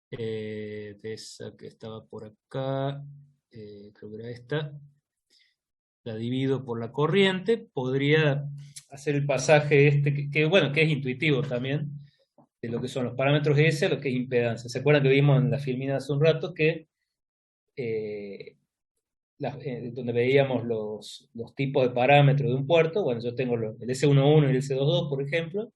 de esa que estaba por acá, creo que era esta, la divido por la corriente, podría hacer el pasaje bueno, que es intuitivo también, de lo que son los parámetros S a lo que es impedancia. ¿Se acuerdan que vimos en la filmina hace un rato que donde veíamos los tipos de parámetros de un puerto? Bueno, yo tengo el S11 y el S22, por ejemplo,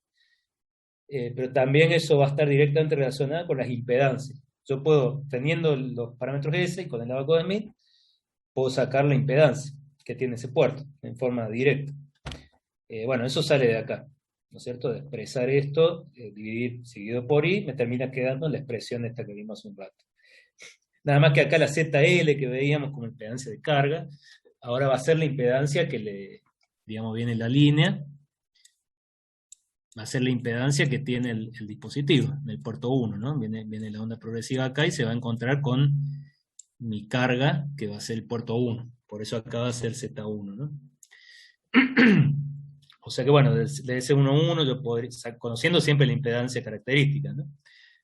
pero también eso va a estar directamente relacionado con las impedancias. Yo puedo, teniendo los parámetros S y con el ábaco de Smith, puedo sacar la impedancia que tiene ese puerto en forma directa. Bueno, eso sale de acá, ¿no es cierto? De expresar esto, dividir seguido por I, me termina quedando la expresión esta que vimos hace un rato. Nada más que acá la ZL que veíamos como impedancia de carga, ahora va a ser la impedancia que digamos, viene la línea, va a ser la impedancia que tiene el dispositivo, en el puerto 1, ¿no? Viene la onda progresiva acá y se va a encontrar con mi carga, que va a ser el puerto 1. Por eso acá va a ser Z1, ¿no? O sea que bueno, de ese 1,1 yo podría, conociendo siempre la impedancia característica, ¿no?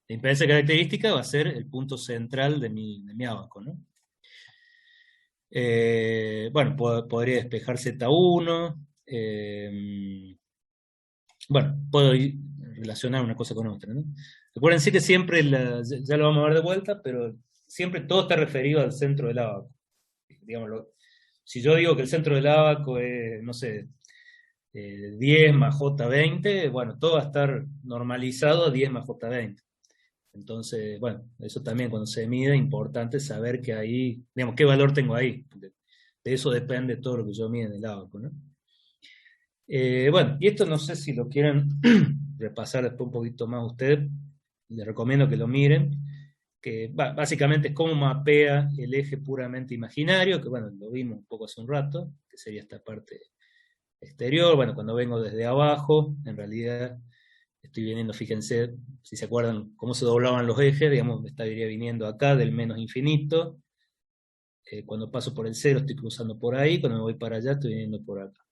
La impedancia característica va a ser el punto central de mi ábaco, ¿no? Bueno, podría despejar Z1, bueno, puedo relacionar una cosa con otra, ¿no? Acuérdense que siempre, ya lo vamos a ver de vuelta, pero siempre todo está referido al centro del ábaco. Digámoslo, si yo digo que el centro del ábaco es, no sé, 10 más J20, bueno, todo va a estar normalizado a 10 más J20. Entonces, bueno, eso también cuando se mide es importante saber que ahí, digamos, qué valor tengo ahí. De eso depende todo lo que yo mide en el ábaco, ¿no? Bueno, y esto no sé si lo quieren repasar después un poquito más ustedes, les recomiendo que lo miren, que básicamente es cómo mapea el eje puramente imaginario, que bueno, lo vimos un poco hace un rato, que sería esta parte exterior. Bueno, cuando vengo desde abajo, en realidad estoy viniendo, fíjense, si se acuerdan cómo se doblaban los ejes, digamos, estaría viniendo acá del menos infinito, cuando paso por el 0 estoy cruzando por ahí, cuando me voy para allá estoy viniendo por acá.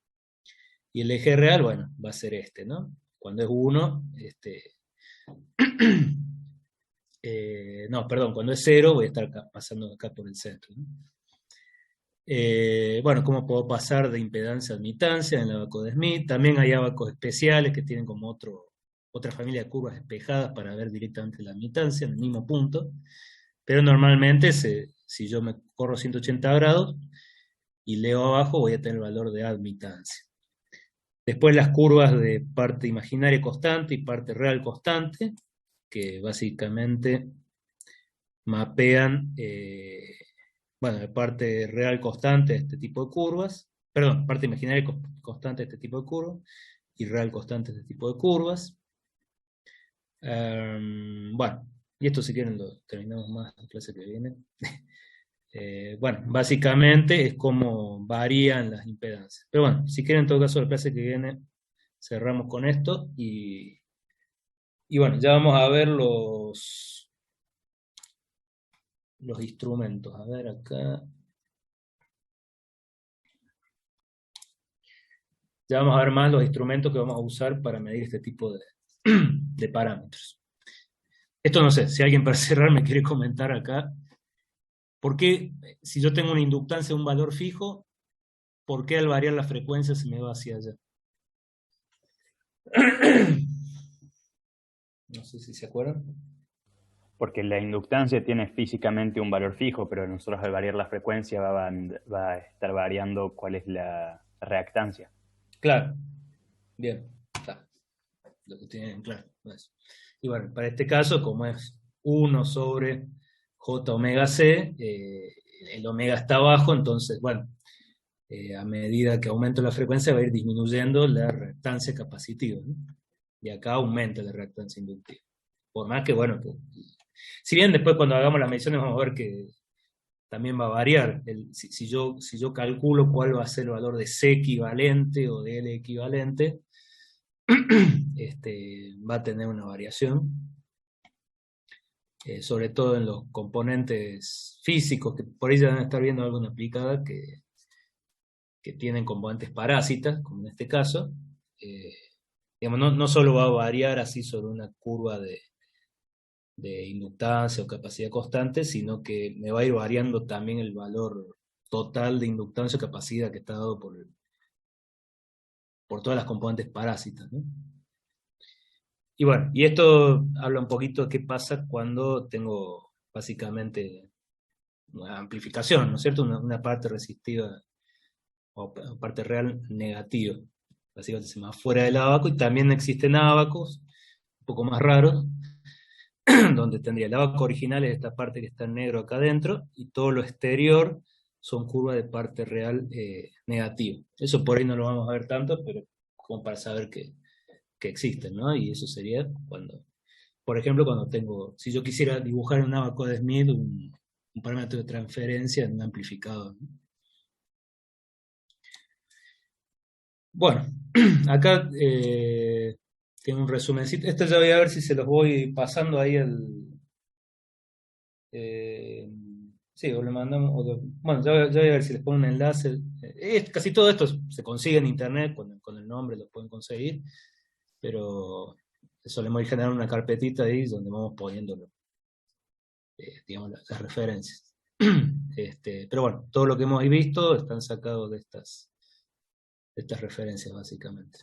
Y el eje real, bueno, va a ser ¿no? Cuando es 1, no, perdón, cuando es 0 voy a estar pasando acá por el centro, ¿no? Bueno, ¿cómo puedo pasar de impedancia a admitancia en el ábaco de Smith? También hay ábacos especiales que tienen como otra familia de curvas despejadas para ver directamente la admitancia en el mismo punto, pero normalmente si yo me corro 180 grados y leo abajo, voy a tener el valor de admitancia. Después las curvas de parte imaginaria constante y parte real constante, que básicamente mapean, bueno, de parte real constante este tipo de curvas, perdón, parte imaginaria constante este tipo de curvas, y real constante este tipo de curvas. Bueno, y esto si quieren lo terminamos más en la clase que viene. Bueno, básicamente es como varían las impedancias. Pero bueno, si quieren en todo caso la clase que viene cerramos con esto y bueno, ya vamos a ver los instrumentos. A ver acá. Ya vamos a ver más los instrumentos que vamos a usar para medir este tipo de parámetros. Esto no sé, si alguien para cerrar me quiere comentar acá, ¿por qué si yo tengo una inductancia de un valor fijo, por qué al variar la frecuencia se me va hacia allá? No sé si se acuerdan. Porque la inductancia tiene físicamente un valor fijo, pero nosotros al variar la frecuencia va a estar variando cuál es la reactancia. Claro. Bien. Está. Lo que tienen claro. Eso. Y bueno, para este caso, como es 1 sobre J omega C, el omega está abajo, entonces, bueno, a medida que aumenta la frecuencia va a ir disminuyendo la reactancia capacitiva, ¿no? Y acá aumenta la reactancia inductiva. Por más que, bueno, si bien después cuando hagamos las mediciones vamos a ver que también va a variar. Si yo calculo cuál va a ser el valor de C equivalente o de L equivalente, va a tener una variación, sobre todo en los componentes físicos, que por ahí ya van a estar viendo alguna aplicada que tienen componentes parásitas, como en este caso. Digamos, no solo va a variar así sobre una curva de inductancia o capacidad constante, sino que me va a ir variando también el valor total de inductancia o capacidad que está dado por todas las componentes parásitas, ¿no? Y bueno, y esto habla un poquito de qué pasa cuando tengo básicamente una amplificación, ¿no es cierto? Una parte resistiva o parte real negativa. Básicamente se me va fuera del ábaco, y también existen ábacos un poco más raros, donde tendría el abaco original, es esta parte que está en negro acá adentro, y todo lo exterior son curvas de parte real negativa. Eso por ahí no lo vamos a ver tanto, pero como para saber que existen, ¿no? Y eso sería cuando, por ejemplo, cuando tengo, si yo quisiera dibujar en un abaco de Smith un parámetro de transferencia en un amplificador, ¿no? Bueno, acá tengo un resumencito. Esto ya voy a ver si se los voy pasando ahí sí, o le mandamos. Bueno, ya voy a ver si les pongo un enlace. Casi todo esto se consigue en internet, con el nombre lo pueden conseguir, pero solemos ir generando una carpetita ahí donde vamos poniendo digamos, las referencias. Pero bueno, todo lo que hemos visto están sacados de estas referencias básicamente.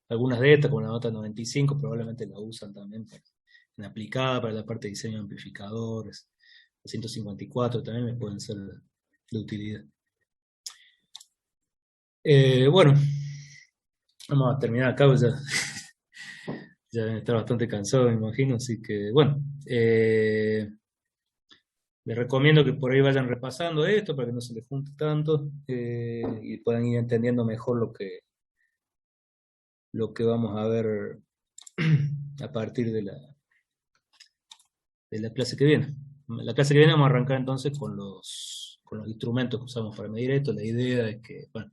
Algunas de estas, como la nota 95, probablemente la usan también en aplicada para la parte de diseño de amplificadores. La 154 también me pueden ser de utilidad. Bueno, vamos a terminar acá, ya deben estar bastante cansados, me imagino, así que bueno. Les recomiendo que por ahí vayan repasando esto para que no se les junte tanto y puedan ir entendiendo mejor lo que vamos a ver a partir de la clase que viene. La clase que viene vamos a arrancar entonces con los instrumentos que usamos para medir esto. La idea es que, bueno,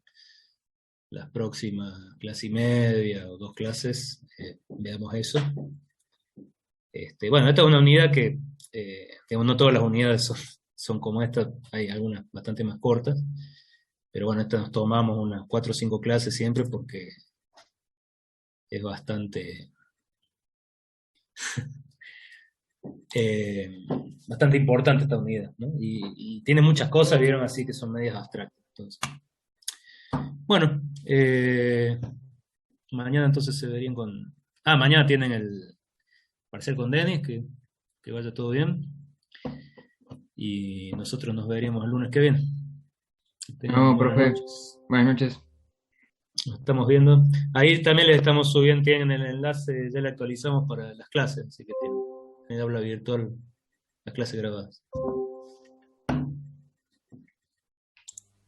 las próximas clase y media o 2 clases veamos eso. Bueno, esta es una unidad que, digamos, no todas las unidades son como esta, hay algunas bastante más cortas, pero bueno, esta nos tomamos unas 4 o 5 clases siempre porque es bastante bastante importante esta unidad, ¿no? Y tiene muchas cosas, vieron, así que son medias abstractas. Entonces, bueno, mañana entonces se verían con... mañana tienen el parcial con Denis, que vaya todo bien. y nosotros nos veremos el lunes que viene. No, Buenas profe. noches. Buenas noches. Nos estamos viendo. Ahí también les estamos subiendo, tienen el enlace, ya le actualizamos para las clases, así que tienen en aula virtual las clases grabadas.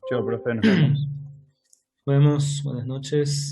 Chao, profe, nos vemos. Nos vemos, buenas noches.